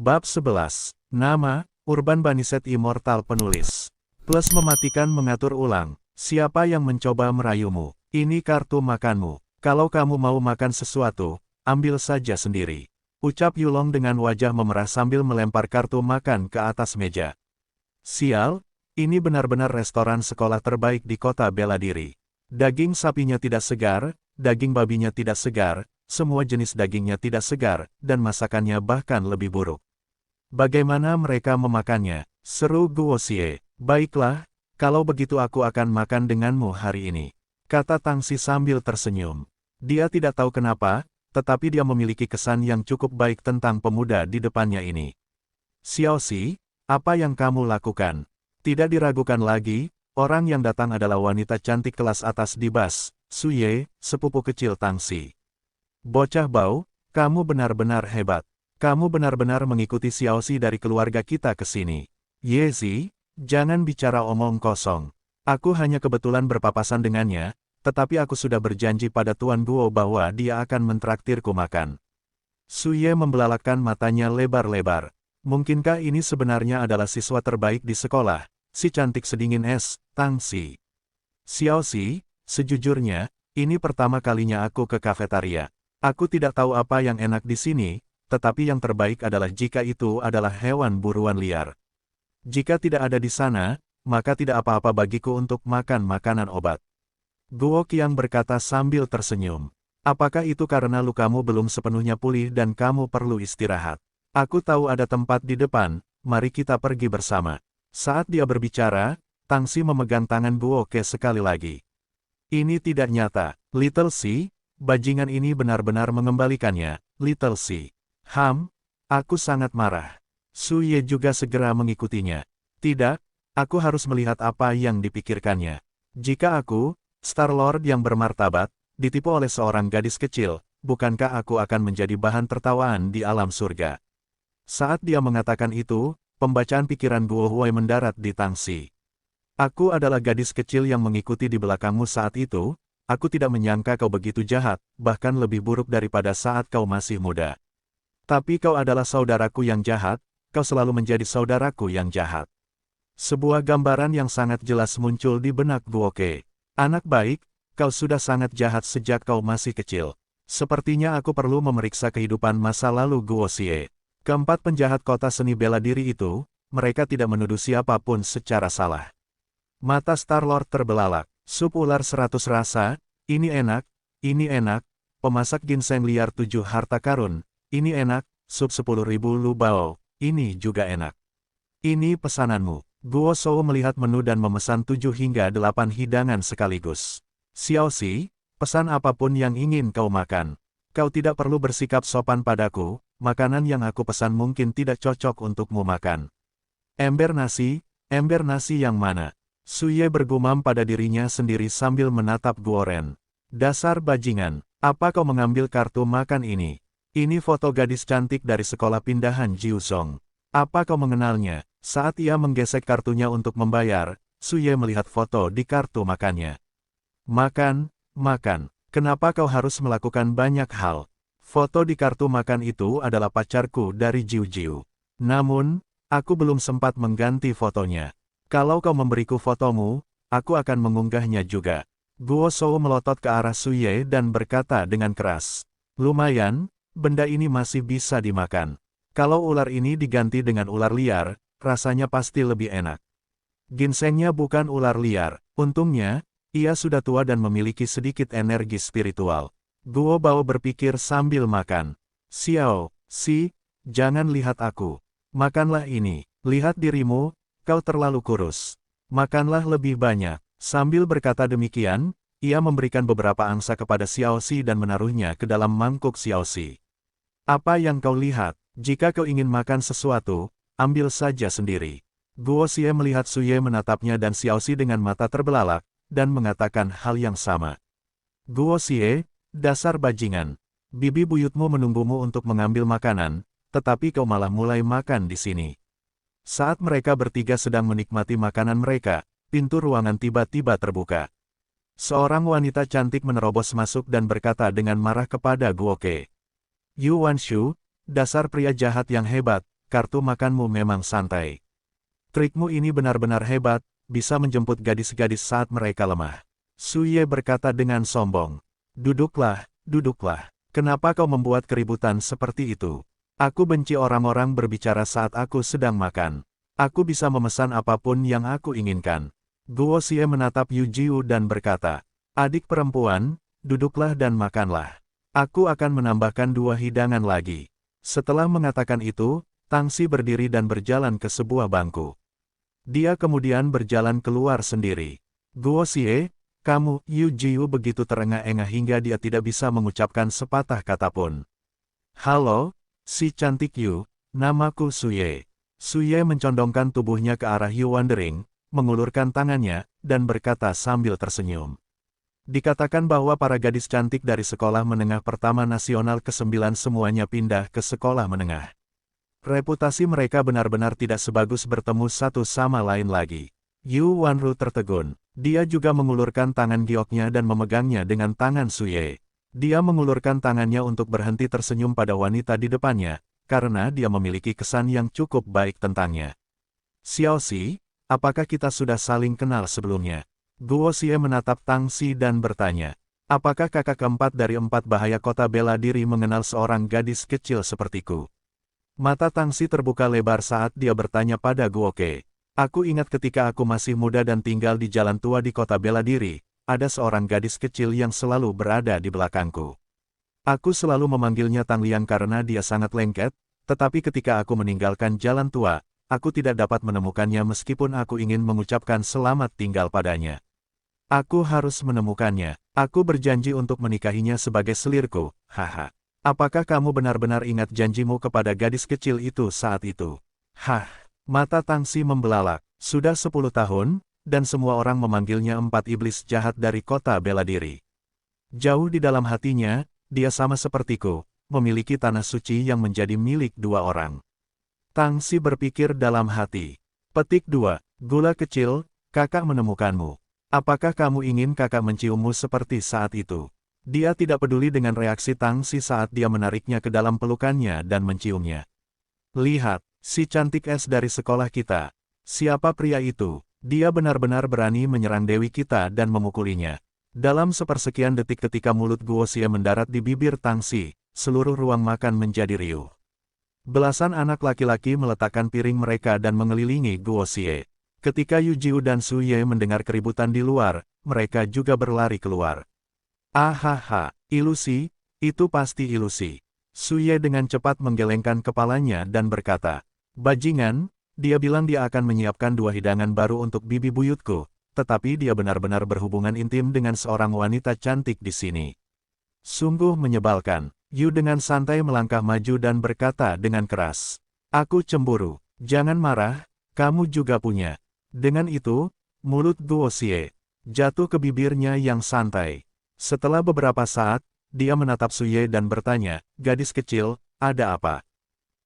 Bab 11. Nama, Urban Baniset Immortal Penulis. Plus mematikan mengatur ulang. Siapa yang mencoba merayumu? Ini kartu makanmu. Kalau kamu mau makan sesuatu, ambil saja sendiri. Ucap Yulong dengan wajah memerah sambil melempar kartu makan ke atas meja. Sial, ini benar-benar restoran sekolah terbaik di kota bela diri. Daging sapinya tidak segar, daging babinya tidak segar, semua jenis dagingnya tidak segar, dan masakannya bahkan lebih buruk. Bagaimana mereka memakannya? Seru Guoxie. Baiklah, kalau begitu aku akan makan denganmu hari ini, kata Tangxi sambil tersenyum. Dia tidak tahu kenapa, tetapi dia memiliki kesan yang cukup baik tentang pemuda di depannya ini. Xiaoxi, apa yang kamu lakukan? Tidak diragukan lagi, orang yang datang adalah wanita cantik kelas atas di Bas, Suye, sepupu kecil Tangxi. Bocah bau, kamu benar-benar hebat. Kamu benar-benar mengikuti Xiaoxi dari keluarga kita ke sini. Yezi, jangan bicara omong kosong. Aku hanya kebetulan berpapasan dengannya, tetapi aku sudah berjanji pada Tuan Guo bahwa dia akan mentraktirku makan. Suye membelalakkan matanya lebar-lebar. Mungkinkah ini sebenarnya adalah siswa terbaik di sekolah, si cantik sedingin es, Tangxi? Xiaoxi, sejujurnya, ini pertama kalinya aku ke kafetaria. Aku tidak tahu apa yang enak di sini, tetapi yang terbaik adalah jika itu adalah hewan buruan liar. Jika tidak ada di sana, maka tidak apa-apa bagiku untuk makan makanan obat. Guo Qiang berkata sambil tersenyum. Apakah itu karena lukamu belum sepenuhnya pulih dan kamu perlu istirahat? Aku tahu ada tempat di depan, mari kita pergi bersama. Saat dia berbicara, Tangxi memegang tangan Guo Qi sekali lagi. Ini tidak nyata, Little Xi, bajingan ini benar-benar mengembalikannya, Little Xi. Aku sangat marah. Su Ye juga segera mengikutinya. Tidak, aku harus melihat apa yang dipikirkannya. Jika aku, Star-Lord yang bermartabat, ditipu oleh seorang gadis kecil, bukankah aku akan menjadi bahan tertawaan di alam surga? Saat dia mengatakan itu, pembacaan pikiran Guo Huai mendarat di Tangxi. Aku adalah gadis kecil yang mengikuti di belakangmu saat itu, aku tidak menyangka kau begitu jahat, bahkan lebih buruk daripada saat kau masih muda. Tapi kau adalah saudaraku yang jahat, kau selalu menjadi saudaraku yang jahat. Sebuah gambaran yang sangat jelas muncul di benak Guo Qi. Anak baik, kau sudah sangat jahat sejak kau masih kecil. Sepertinya aku perlu memeriksa kehidupan masa lalu Guo Xie. Keempat penjahat kota seni bela diri itu, mereka tidak menuduh siapapun secara salah. Mata Star-Lord terbelalak. Sup ular 100 rasa, ini enak, pemasak ginseng liar 7 harta karun. Ini enak, sup 10.000 lu bao, ini juga enak. Ini pesananmu. Guo Shou melihat menu dan memesan 7 hingga 8 hidangan sekaligus. Xiaoxi, pesan apapun yang ingin kau makan. Kau tidak perlu bersikap sopan padaku, makanan yang aku pesan mungkin tidak cocok untukmu makan. Ember nasi yang mana? Su Ye bergumam pada dirinya sendiri sambil menatap Guo Ren. Dasar bajingan, apa kau mengambil kartu makan ini? Ini foto gadis cantik dari sekolah pindahan Jiuzhong. Apa kau mengenalnya? Saat ia menggesek kartunya untuk membayar, Su Ye melihat foto di kartu makannya. Makan. Kenapa kau harus melakukan banyak hal? Foto di kartu makan itu adalah pacarku dari Jiu-Jiu. Namun, aku belum sempat mengganti fotonya. Kalau kau memberiku fotomu, aku akan mengunggahnya juga. Guo Shou melotot ke arah Su Ye dan berkata dengan keras. Lumayan. Benda ini masih bisa dimakan. Kalau ular ini diganti dengan ular liar, rasanya pasti lebih enak. Ginsengnya bukan ular liar. Untungnya, ia sudah tua dan memiliki sedikit energi spiritual. Guo Bao berpikir sambil makan. Xiaoxi, jangan lihat aku. Makanlah ini. Lihat dirimu, kau terlalu kurus. Makanlah lebih banyak. Sambil berkata demikian, ia memberikan beberapa angsa kepada Xiaoxi dan menaruhnya ke dalam mangkuk Xiaoxi. Apa yang kau lihat? Jika kau ingin makan sesuatu, ambil saja sendiri. Guo Xie melihat Su Ye menatapnya dan Xiaoxi dengan mata terbelalak, dan mengatakan hal yang sama. Guo Xie, dasar bajingan. Bibi buyutmu menunggumu untuk mengambil makanan, tetapi kau malah mulai makan di sini. Saat mereka bertiga sedang menikmati makanan mereka, pintu ruangan tiba-tiba terbuka. Seorang wanita cantik menerobos masuk dan berkata dengan marah kepada Guo Qi. Yu Wanshu, dasar pria jahat yang hebat, kartu makanmu memang santai. Trikmu ini benar-benar hebat, bisa menjemput gadis-gadis saat mereka lemah. Su Ye berkata dengan sombong. Duduklah, duduklah. Kenapa kau membuat keributan seperti itu? Aku benci orang-orang berbicara saat aku sedang makan. Aku bisa memesan apapun yang aku inginkan. Guo Xie menatap Yu Jiu dan berkata, adik perempuan, duduklah dan makanlah. Aku akan menambahkan 2 hidangan lagi. Setelah mengatakan itu, Tang Xi berdiri dan berjalan ke sebuah bangku. Dia kemudian berjalan keluar sendiri. Guo Xie, kamu, Yu Jiu begitu terengah-engah hingga dia tidak bisa mengucapkan sepatah kata pun. Halo, si cantik Yu, namaku Su Ye. Su Ye mencondongkan tubuhnya ke arah Yu Wandering, mengulurkan tangannya, dan berkata sambil tersenyum. Dikatakan bahwa para gadis cantik dari sekolah menengah pertama nasional ke-9 semuanya pindah ke sekolah menengah. Reputasi mereka benar-benar tidak sebagus bertemu satu sama lain lagi. Yu Wanru tertegun. Dia juga mengulurkan tangan gioknya dan memegangnya dengan tangan Su Ye. Dia mengulurkan tangannya untuk berhenti tersenyum pada wanita di depannya, karena dia memiliki kesan yang cukup baik tentangnya. Xiao Xi, apakah kita sudah saling kenal sebelumnya? Guo Xie menatap Tang Xi dan bertanya, apakah kakak keempat dari 4 bahaya kota bela diri mengenal seorang gadis kecil sepertiku? Mata Tang Xi terbuka lebar saat dia bertanya pada Guo Ke. Aku ingat ketika aku masih muda dan tinggal di jalan tua di kota bela diri, ada seorang gadis kecil yang selalu berada di belakangku. Aku selalu memanggilnya Tang Liang karena dia sangat lengket, tetapi ketika aku meninggalkan jalan tua, aku tidak dapat menemukannya meskipun aku ingin mengucapkan selamat tinggal padanya. Aku harus menemukannya. Aku berjanji untuk menikahinya sebagai selirku, haha. Apakah kamu benar-benar ingat janjimu kepada gadis kecil itu saat itu? Hah, mata Tang Xi membelalak. Sudah 10 tahun, dan semua orang memanggilnya 4 iblis jahat dari kota bela diri. Jauh di dalam hatinya, dia sama sepertiku, memiliki tanah suci yang menjadi milik 2 orang. Tang Xi berpikir dalam hati. Petik 2, gula kecil, kakak menemukanmu. Apakah kamu ingin kakak menciummu seperti saat itu? Dia tidak peduli dengan reaksi Tang Xi saat dia menariknya ke dalam pelukannya dan menciumnya. Lihat, si cantik es dari sekolah kita. Siapa pria itu? Dia benar-benar berani menyerang dewi kita dan memukulinya. Dalam sepersekian detik ketika mulut Guo Xie mendarat di bibir Tang Xi, seluruh ruang makan menjadi riuh. Belasan anak laki-laki meletakkan piring mereka dan mengelilingi Guo Xie. Ketika Yu Jiu dan Su Ye mendengar keributan di luar, mereka juga berlari keluar. Ahaha, ilusi, itu pasti ilusi. Su Ye dengan cepat menggelengkan kepalanya dan berkata, bajingan, dia bilang dia akan menyiapkan 2 hidangan baru untuk bibi buyutku, tetapi dia benar-benar berhubungan intim dengan seorang wanita cantik di sini. Sungguh menyebalkan. Yu dengan santai melangkah maju dan berkata dengan keras, aku cemburu, jangan marah, kamu juga punya. Dengan itu, mulut Guo Xie jatuh ke bibirnya yang santai. Setelah beberapa saat, dia menatap Su Ye dan bertanya, gadis kecil, ada apa?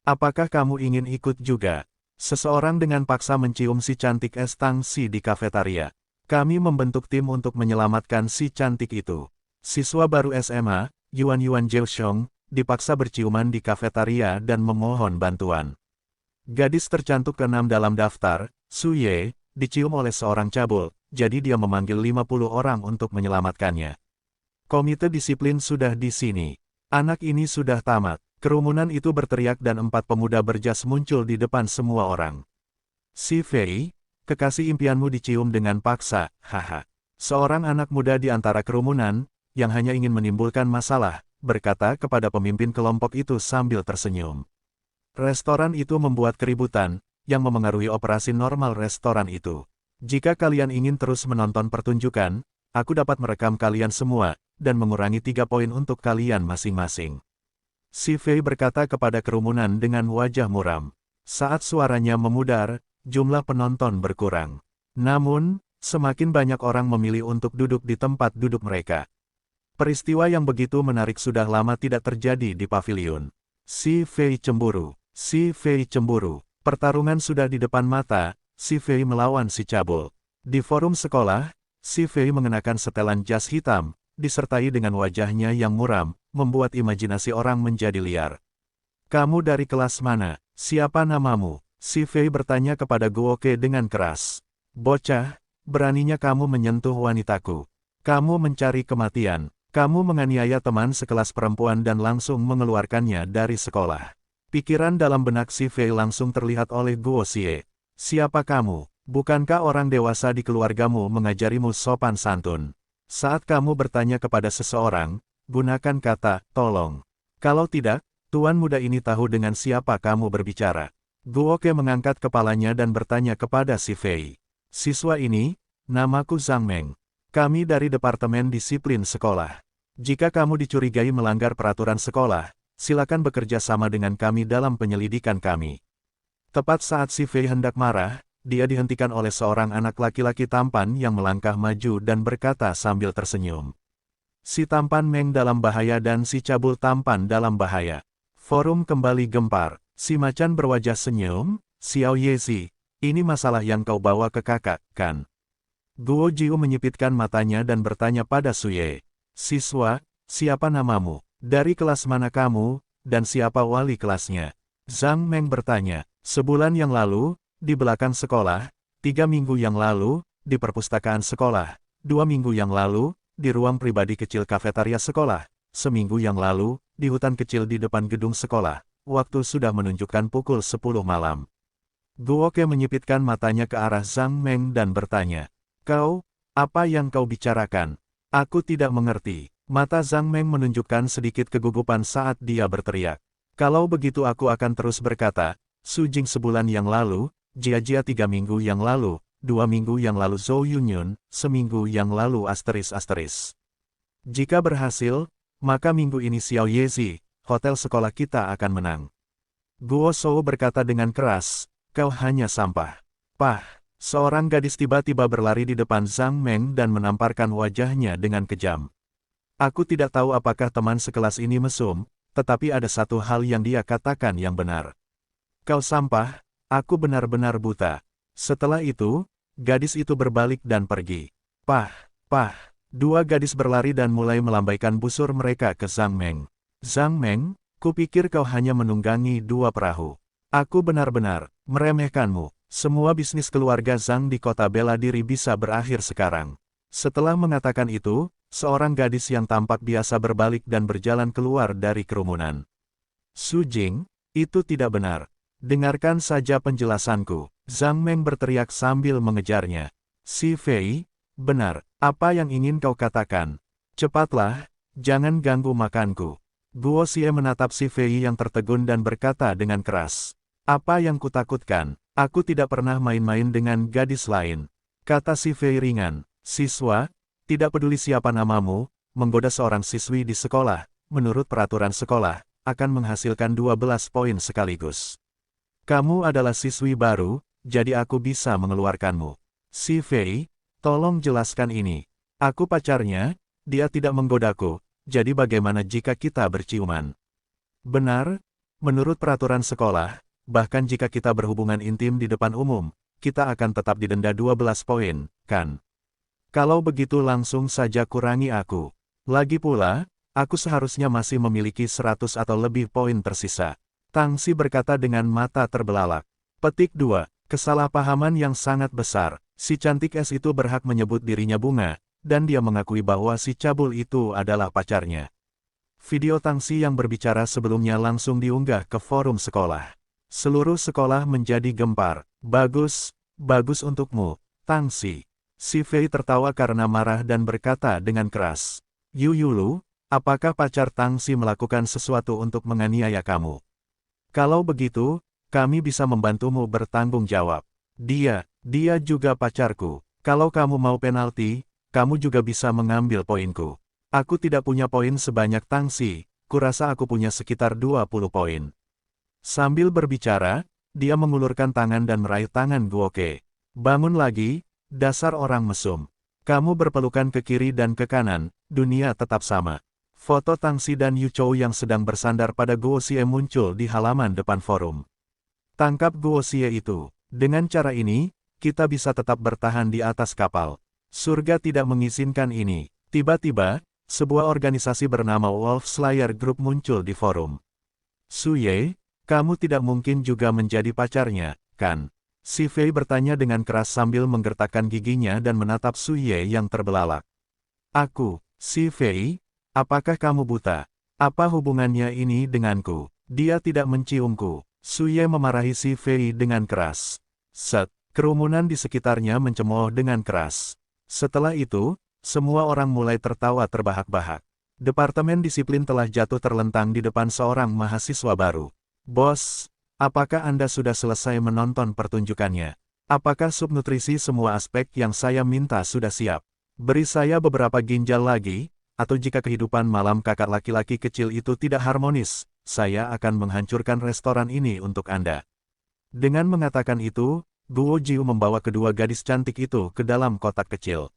Apakah kamu ingin ikut juga? Seseorang dengan paksa mencium si cantik es Tang Xi di kafetaria. Kami membentuk tim untuk menyelamatkan si cantik itu. Siswa baru SMA, Yuan Jiaoxiong, dipaksa berciuman di kafetaria dan memohon bantuan. Gadis tercantum ke-6 dalam daftar, Su Ye, dicium oleh seorang cabul, jadi dia memanggil 50 orang untuk menyelamatkannya. Komite disiplin sudah di sini. Anak ini sudah tamat. Kerumunan itu berteriak dan 4 pemuda berjas muncul di depan semua orang. Si Fei, kekasih impianmu dicium dengan paksa, haha. Seorang anak muda di antara kerumunan, yang hanya ingin menimbulkan masalah, berkata kepada pemimpin kelompok itu sambil tersenyum. Restoran itu membuat keributan, yang memengaruhi operasi normal restoran itu. Jika kalian ingin terus menonton pertunjukan, aku dapat merekam kalian semua, dan mengurangi 3 poin untuk kalian masing-masing. Si Fei berkata kepada kerumunan dengan wajah muram. Saat suaranya memudar, jumlah penonton berkurang. Namun, semakin banyak orang memilih untuk duduk di tempat duduk mereka. Peristiwa yang begitu menarik sudah lama tidak terjadi di pavilion. Si Fei cemburu. Si Fei cemburu. Pertarungan sudah di depan mata, Si Fei melawan si cabul. Di forum sekolah, Si Fei mengenakan setelan jas hitam, disertai dengan wajahnya yang muram, membuat imajinasi orang menjadi liar. Kamu dari kelas mana? Siapa namamu? Si Fei bertanya kepada Guoke dengan keras. Bocah, beraninya kamu menyentuh wanitaku. Kamu mencari kematian. Kamu menganiaya teman sekelas perempuan dan langsung mengeluarkannya dari sekolah. Pikiran dalam benak si Fei langsung terlihat oleh Guo Xie. Siapa kamu? Bukankah orang dewasa di keluargamu mengajarimu sopan santun? Saat kamu bertanya kepada seseorang, gunakan kata, tolong. Kalau tidak, tuan muda ini tahu dengan siapa kamu berbicara. Guoke mengangkat kepalanya dan bertanya kepada si Fei. Siswa ini, namaku Zhang Meng. Kami dari Departemen Disiplin Sekolah. Jika kamu dicurigai melanggar peraturan sekolah, silakan bekerja sama dengan kami dalam penyelidikan kami. Tepat saat si Fei hendak marah, dia dihentikan oleh seorang anak laki-laki tampan yang melangkah maju dan berkata sambil tersenyum. Si tampan Meng dalam bahaya dan si cabul tampan dalam bahaya. Forum kembali gempar. Si macan berwajah senyum, Xiao Yezi, ini masalah yang kau bawa ke kakak, kan? Guo Jiu menyipitkan matanya dan bertanya pada Suye. Siswa, siapa namamu? Dari kelas mana kamu, dan siapa wali kelasnya? Zhang Meng bertanya. Sebulan yang lalu, di belakang sekolah, 3 minggu yang lalu, di perpustakaan sekolah, 2 minggu yang lalu, di ruang pribadi kecil kafetaria sekolah, seminggu yang lalu, di hutan kecil di depan gedung sekolah, waktu sudah menunjukkan pukul 10 malam. Guoke menyipitkan matanya ke arah Zhang Meng dan bertanya. Kau, apa yang kau bicarakan? Aku tidak mengerti. Mata Zhang Meng menunjukkan sedikit kegugupan saat dia berteriak. Kalau begitu aku akan terus berkata, Su Jing sebulan yang lalu, Jia Jia 3 minggu yang lalu, 2 minggu yang lalu Zhou Yunyun, seminggu yang lalu ***. Jika berhasil, maka minggu ini Xiao Yezi, hotel sekolah kita akan menang. Guo Shou berkata dengan keras, kau hanya sampah. Pah! Seorang gadis tiba-tiba berlari di depan Zhang Meng dan menamparkan wajahnya dengan kejam. Aku tidak tahu apakah teman sekelas ini mesum, tetapi ada satu hal yang dia katakan yang benar. Kau sampah, aku benar-benar buta. Setelah itu, gadis itu berbalik dan pergi. Pah, pah, 2 gadis berlari dan mulai melambaikan busur mereka ke Zhang Meng. Zhang Meng, kupikir kau hanya menunggangi 2 perahu. Aku benar-benar meremehkanmu. Semua bisnis keluarga Zhang di kota bela diri bisa berakhir sekarang. Setelah mengatakan itu, seorang gadis yang tampak biasa berbalik dan berjalan keluar dari kerumunan. Su Jing, itu tidak benar. Dengarkan saja penjelasanku. Zhang Meng berteriak sambil mengejarnya. Si Fei, benar, apa yang ingin kau katakan? Cepatlah, jangan ganggu makanku. Guo Xie menatap si Fei yang tertegun dan berkata dengan keras. Apa yang kutakutkan? Aku tidak pernah main-main dengan gadis lain. Kata si Fei ringan. Siswa, tidak peduli siapa namamu, menggoda seorang siswi di sekolah, menurut peraturan sekolah, akan menghasilkan 12 poin sekaligus. Kamu adalah siswi baru, jadi aku bisa mengeluarkanmu. Si Fei, tolong jelaskan ini. Aku pacarnya, dia tidak menggodaku, jadi bagaimana jika kita berciuman? Benar, menurut peraturan sekolah, bahkan jika kita berhubungan intim di depan umum, kita akan tetap didenda 12 poin, kan? Kalau begitu langsung saja kurangi aku. Lagi pula, aku seharusnya masih memiliki 100 atau lebih poin tersisa. Tang Xi berkata dengan mata terbelalak. Petik 2. Kesalahpahaman yang sangat besar. Si cantik es itu berhak menyebut dirinya bunga, dan dia mengakui bahwa si cabul itu adalah pacarnya. Video Tang Xi yang berbicara sebelumnya langsung diunggah ke forum sekolah. Seluruh sekolah menjadi gempar. Bagus, bagus untukmu, Tang Xi. Si Fei tertawa karena marah dan berkata dengan keras. Yu Yulu, apakah pacar Tang Xi melakukan sesuatu untuk menganiaya kamu? Kalau begitu, kami bisa membantumu bertanggung jawab. Dia juga pacarku. Kalau kamu mau penalti, kamu juga bisa mengambil poinku. Aku tidak punya poin sebanyak Tang Xi, kurasa aku punya sekitar 20 poin. Sambil berbicara, dia mengulurkan tangan dan meraih tangan Guoke. Bangun lagi, dasar orang mesum. Kamu berpelukan ke kiri dan ke kanan, dunia tetap sama. Foto Tang Xi dan Yu Chou yang sedang bersandar pada Guo Xie muncul di halaman depan forum. Tangkap Guo Xie itu. Dengan cara ini, kita bisa tetap bertahan di atas kapal. Surga tidak mengizinkan ini. Tiba-tiba, sebuah organisasi bernama Wolf Slayer Group muncul di forum. Su Ye, Kamu tidak mungkin juga menjadi pacarnya, kan? Si Fei bertanya dengan keras sambil menggertakkan giginya dan menatap Su Ye yang terbelalak. Aku, si Fei? Apakah kamu buta? Apa hubungannya ini denganku? Dia tidak menciumku. Su Ye memarahi si Fei dengan keras. Set, kerumunan di sekitarnya mencemooh dengan keras. Setelah itu, semua orang mulai tertawa terbahak-bahak. Departemen Disiplin telah jatuh terlentang di depan seorang mahasiswa baru. Bos, apakah Anda sudah selesai menonton pertunjukannya? Apakah subnutrisi semua aspek yang saya minta sudah siap? Beri saya beberapa ginjal lagi, atau jika kehidupan malam kakak laki-laki kecil itu tidak harmonis, saya akan menghancurkan restoran ini untuk Anda. Dengan mengatakan itu, Guo Jiu membawa kedua gadis cantik itu ke dalam kotak kecil.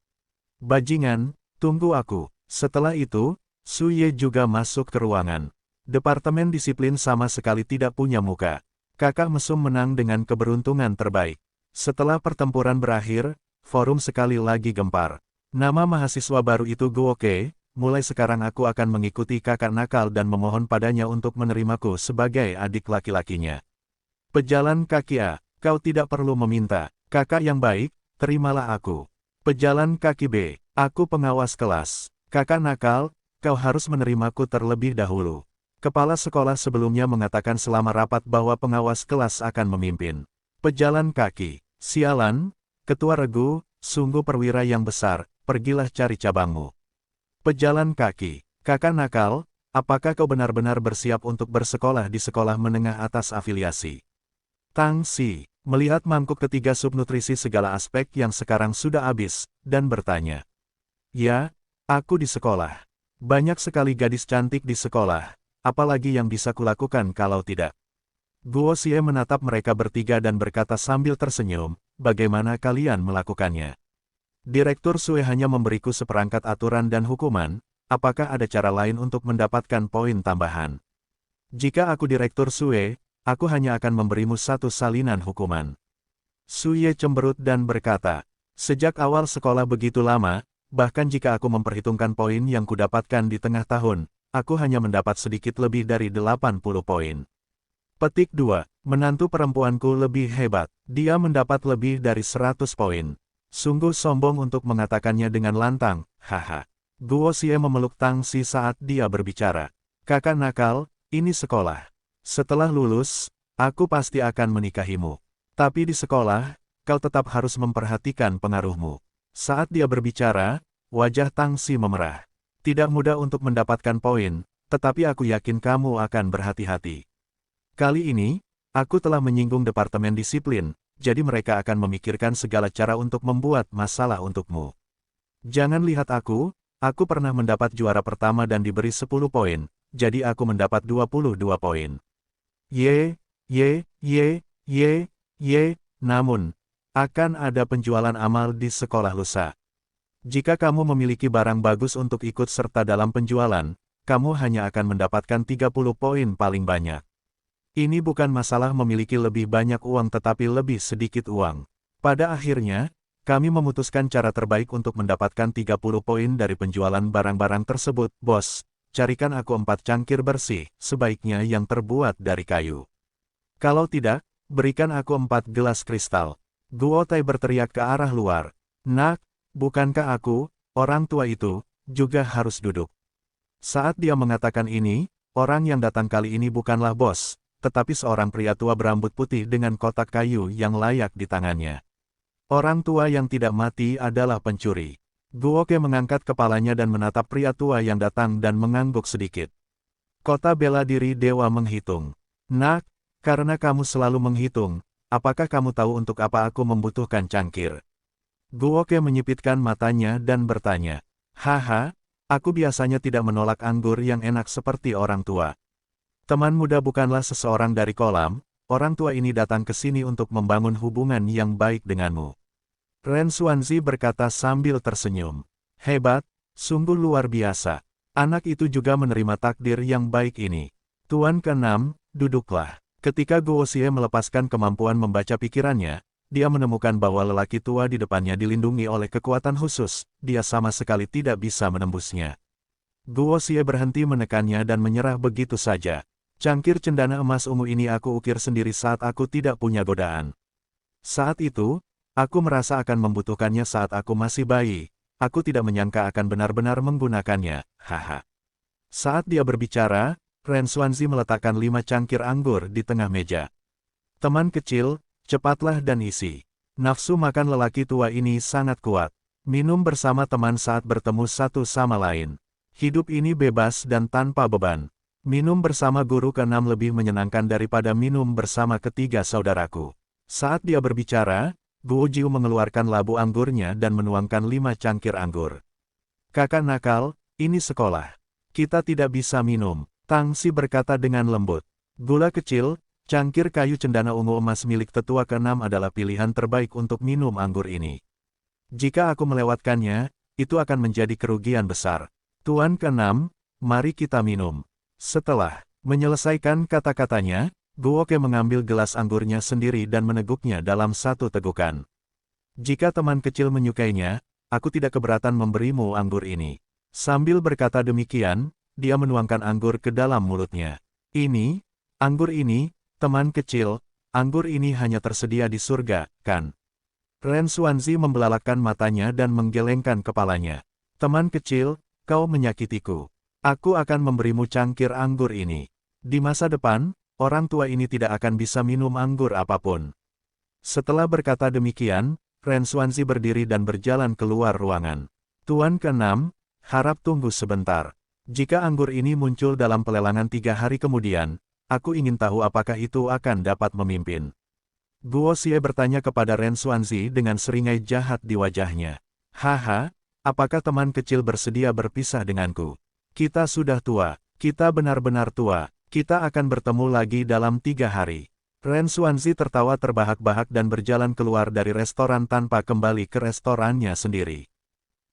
Bajingan, tunggu aku. Setelah itu, Su Ye juga masuk ke ruangan. Departemen Disiplin sama sekali tidak punya muka. Kakak mesum menang dengan keberuntungan terbaik. Setelah pertempuran berakhir, forum sekali lagi gempar. Nama mahasiswa baru itu Guo Ke, mulai sekarang aku akan mengikuti kakak nakal dan memohon padanya untuk menerimaku sebagai adik laki-lakinya. Pejalan kaki A, kau tidak perlu meminta. Kakak yang baik, terimalah aku. Pejalan kaki B, aku pengawas kelas. Kakak nakal, kau harus menerimaku terlebih dahulu. Kepala sekolah sebelumnya mengatakan selama rapat bahwa pengawas kelas akan memimpin. Pejalan kaki, sialan, ketua regu, sungguh perwira yang besar, pergilah cari cabangmu. Pejalan kaki, kakak nakal, apakah kau benar-benar bersiap untuk bersekolah di sekolah menengah atas afiliasi? Tang Si, melihat mangkuk ketiga subnutrisi segala aspek yang sekarang sudah habis, dan bertanya. Ya, aku di sekolah. Banyak sekali gadis cantik di sekolah. Apalagi yang bisa kulakukan kalau tidak? Guo Xie menatap mereka bertiga dan berkata sambil tersenyum, bagaimana kalian melakukannya? Direktur Sue hanya memberiku seperangkat aturan dan hukuman, apakah ada cara lain untuk mendapatkan poin tambahan? Jika aku Direktur Sue, aku hanya akan memberimu satu salinan hukuman. Su Ye cemberut dan berkata, sejak awal sekolah begitu lama, bahkan jika aku memperhitungkan poin yang kudapatkan di tengah tahun, aku hanya mendapat sedikit lebih dari 80 poin. Petik 2. Menantu perempuanku lebih hebat. Dia mendapat lebih dari 100 poin. Sungguh sombong untuk mengatakannya dengan lantang, haha. Guo Xie memeluk Tang Si saat dia berbicara. Kakak nakal, ini sekolah. Setelah lulus, aku pasti akan menikahimu. Tapi di sekolah, kau tetap harus memperhatikan pengaruhmu. Saat dia berbicara, wajah Tang Si memerah. Tidak mudah untuk mendapatkan poin, tetapi aku yakin kamu akan berhati-hati. Kali ini, aku telah menyinggung Departemen Disiplin, jadi mereka akan memikirkan segala cara untuk membuat masalah untukmu. Jangan lihat aku pernah mendapat juara pertama dan diberi 10 poin, jadi aku mendapat 22 poin. Namun, akan ada penjualan amal di sekolah lusa. Jika kamu memiliki barang bagus untuk ikut serta dalam penjualan, kamu hanya akan mendapatkan 30 poin paling banyak. Ini bukan masalah memiliki lebih banyak uang tetapi lebih sedikit uang. Pada akhirnya, kami memutuskan cara terbaik untuk mendapatkan 30 poin dari penjualan barang-barang tersebut. Bos, carikan aku 4 cangkir bersih, sebaiknya yang terbuat dari kayu. Kalau tidak, berikan aku 4 gelas kristal. Guo Tai berteriak ke arah luar. Nak, bukankah aku, orang tua itu, juga harus duduk? Saat dia mengatakan ini, orang yang datang kali ini bukanlah bos, tetapi seorang pria tua berambut putih dengan kotak kayu yang layak di tangannya. Orang tua yang tidak mati adalah pencuri. Guo Ke mengangkat kepalanya dan menatap pria tua yang datang dan mengangguk sedikit. Kota bela diri dewa menghitung. Nak, karena kamu selalu menghitung, apakah kamu tahu untuk apa aku membutuhkan cangkir? Guo Ke menyipitkan matanya dan bertanya. Haha, aku biasanya tidak menolak anggur yang enak seperti orang tua. Teman muda bukanlah seseorang dari kolam, orang tua ini datang ke sini untuk membangun hubungan yang baik denganmu. Ren Xuanzi berkata sambil tersenyum. Hebat, sungguh luar biasa. Anak itu juga menerima takdir yang baik ini. Tuan ke-6, duduklah. Ketika Guo Xie melepaskan kemampuan membaca pikirannya, dia menemukan bahwa lelaki tua di depannya dilindungi oleh kekuatan khusus, dia sama sekali tidak bisa menembusnya. Guo Xie berhenti menekannya dan menyerah begitu saja. Cangkir cendana emas ungu ini aku ukir sendiri saat aku tidak punya godaan. Saat itu, aku merasa akan membutuhkannya saat aku masih bayi. Aku tidak menyangka akan benar-benar menggunakannya, haha. Saat dia berbicara, Ren Xuanzi meletakkan 5 cangkir anggur di tengah meja. Teman kecil, cepatlah dan isi. Nafsu makan lelaki tua ini sangat kuat. Minum bersama teman saat bertemu satu sama lain. Hidup ini bebas dan tanpa beban. Minum bersama guru ke-6 lebih menyenangkan daripada minum bersama ketiga saudaraku. Saat dia berbicara, Guo Jiu mengeluarkan labu anggurnya dan menuangkan 5 cangkir anggur. Kakak nakal, ini sekolah. Kita tidak bisa minum, Tang Si berkata dengan lembut. Gula kecil, cangkir kayu cendana ungu emas milik tetua ke-6 adalah pilihan terbaik untuk minum anggur ini. Jika aku melewatkannya, itu akan menjadi kerugian besar. Tuan ke-6, mari kita minum. Setelah menyelesaikan kata-katanya, Guo Ke mengambil gelas anggurnya sendiri dan meneguknya dalam satu tegukan. Jika teman kecil menyukainya, aku tidak keberatan memberimu anggur ini. Sambil berkata demikian, dia menuangkan anggur ke dalam mulutnya. Anggur ini, teman kecil, anggur ini hanya tersedia di surga, kan? Ren Xuanzi membelalakkan matanya dan menggelengkan kepalanya. Teman kecil, kau menyakitiku. Aku akan memberimu cangkir anggur ini. Di masa depan, orang tua ini tidak akan bisa minum anggur apapun. Setelah berkata demikian, Ren Xuanzi berdiri dan berjalan keluar ruangan. Tuan ke-6, harap tunggu sebentar. Jika anggur ini muncul dalam pelelangan 3 hari kemudian, aku ingin tahu apakah itu akan dapat memimpin. Guo Xie bertanya kepada Ren Xuanzi dengan seringai jahat di wajahnya. Haha, apakah teman kecil bersedia berpisah denganku? Kita sudah tua, kita benar-benar tua, kita akan bertemu lagi dalam 3 hari. Ren Xuanzi tertawa terbahak-bahak dan berjalan keluar dari restoran tanpa kembali ke restorannya sendiri.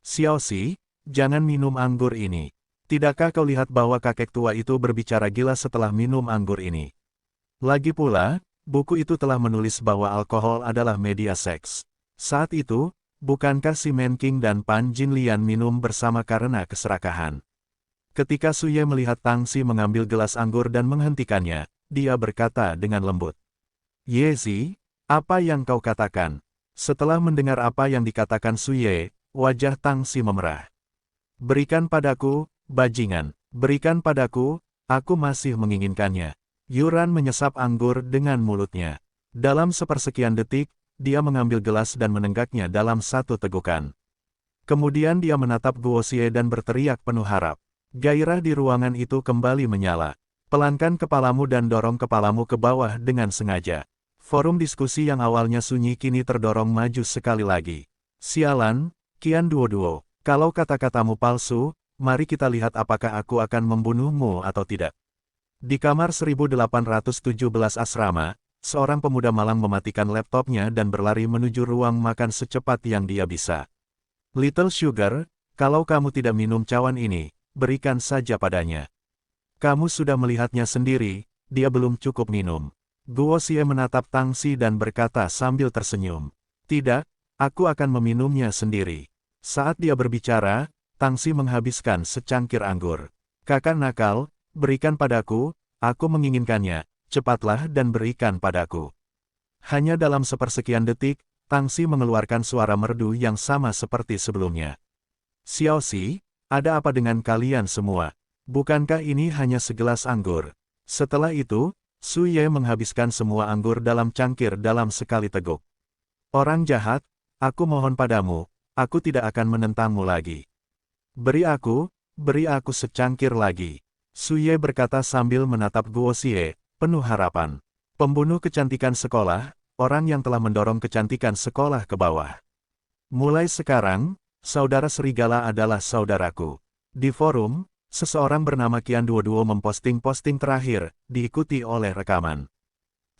Xiaoxi, jangan minum anggur ini. Tidakkah kau lihat bahwa kakek tua itu berbicara gila setelah minum anggur ini? Lagi pula, buku itu telah menulis bahwa alkohol adalah media seks. Saat itu, bukankah si Man King dan Pan Jinlian minum bersama karena keserakahan? Ketika Suye melihat Tang Si mengambil gelas anggur dan menghentikannya, dia berkata dengan lembut. Yezi, apa yang kau katakan? Setelah mendengar apa yang dikatakan Suye, wajah Tang Si memerah. Berikan padaku, bajingan, berikan padaku, aku masih menginginkannya. Yuran menyesap anggur dengan mulutnya. Dalam sepersekian detik, dia mengambil gelas dan menenggaknya dalam satu tegukan. Kemudian dia menatap Guo Xie dan berteriak penuh harap. Gairah di ruangan itu kembali menyala. Pelankan kepalamu dan dorong kepalamu ke bawah dengan sengaja. Forum diskusi yang awalnya sunyi kini terdorong maju sekali lagi. Sialan, Qian Duoduo, kalau kata-katamu palsu, mari kita lihat apakah aku akan membunuhmu atau tidak. Di kamar 1817 asrama, seorang pemuda malang mematikan laptopnya dan berlari menuju ruang makan secepat yang dia bisa. Little Sugar, kalau kamu tidak minum cawan ini, berikan saja padanya. Kamu sudah melihatnya sendiri, dia belum cukup minum. Guo Xie menatap Tang Si dan berkata sambil tersenyum. Tidak, aku akan meminumnya sendiri. Saat dia berbicara, Tang Si menghabiskan secangkir anggur. Kakak nakal, berikan padaku, aku menginginkannya, cepatlah dan berikan padaku. Hanya dalam sepersekian detik, Tang Si mengeluarkan suara merdu yang sama seperti sebelumnya. Xiaoxi, ada apa dengan kalian semua? Bukankah ini hanya segelas anggur? Setelah itu, Su Ye menghabiskan semua anggur dalam cangkir dalam sekali teguk. Orang jahat, aku mohon padamu, aku tidak akan menentangmu lagi. Beri aku secangkir lagi. Su Ye berkata sambil menatap Guo Xie, penuh harapan. Pembunuh kecantikan sekolah, orang yang telah mendorong kecantikan sekolah ke bawah. Mulai sekarang, saudara serigala adalah saudaraku. Di forum, seseorang bernama Qian Duoduo memposting posting terakhir, diikuti oleh rekaman.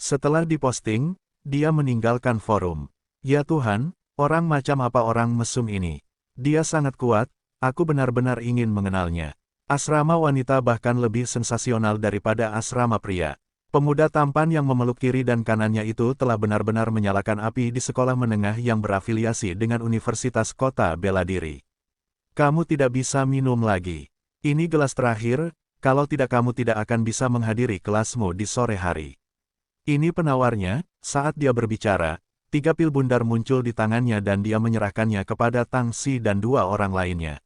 Setelah diposting, dia meninggalkan forum. Ya Tuhan, orang macam apa orang mesum ini? Dia sangat kuat, aku benar-benar ingin mengenalnya. Asrama wanita bahkan lebih sensasional daripada asrama pria. Pemuda tampan yang memeluk kiri dan kanannya itu telah benar-benar menyalakan api di sekolah menengah yang berafiliasi dengan Universitas Kota Bela Diri. Kamu tidak bisa minum lagi. Ini gelas terakhir, kalau tidak kamu tidak akan bisa menghadiri kelasmu di sore hari. Ini penawarnya. Saat dia berbicara, 3 pil bundar muncul di tangannya dan dia menyerahkannya kepada Tang Xi dan 2 orang lainnya.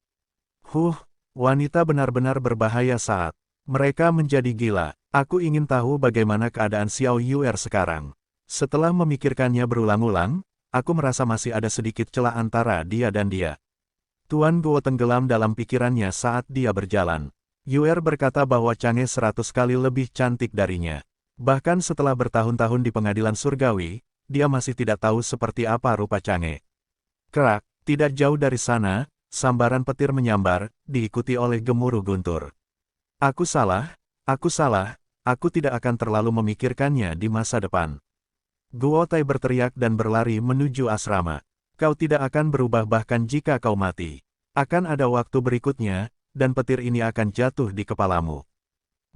Wanita benar-benar berbahaya saat mereka menjadi gila. Aku ingin tahu bagaimana keadaan Xiao Yuer sekarang. Setelah memikirkannya berulang-ulang, aku merasa masih ada sedikit celah antara dia dan dia. Tuan Guo tenggelam dalam pikirannya saat dia berjalan. Yuer berkata bahwa Chang'e 100 kali lebih cantik darinya. Bahkan setelah bertahun-tahun di pengadilan surgawi, dia masih tidak tahu seperti apa rupa Chang'e. Kerak, tidak jauh dari sana, sambaran petir menyambar, diikuti oleh gemuruh guntur. Aku salah, aku tidak akan terlalu memikirkannya di masa depan. Guo Tai berteriak dan berlari menuju asrama. Kau tidak akan berubah bahkan jika kau mati. Akan ada waktu berikutnya, dan petir ini akan jatuh di kepalamu.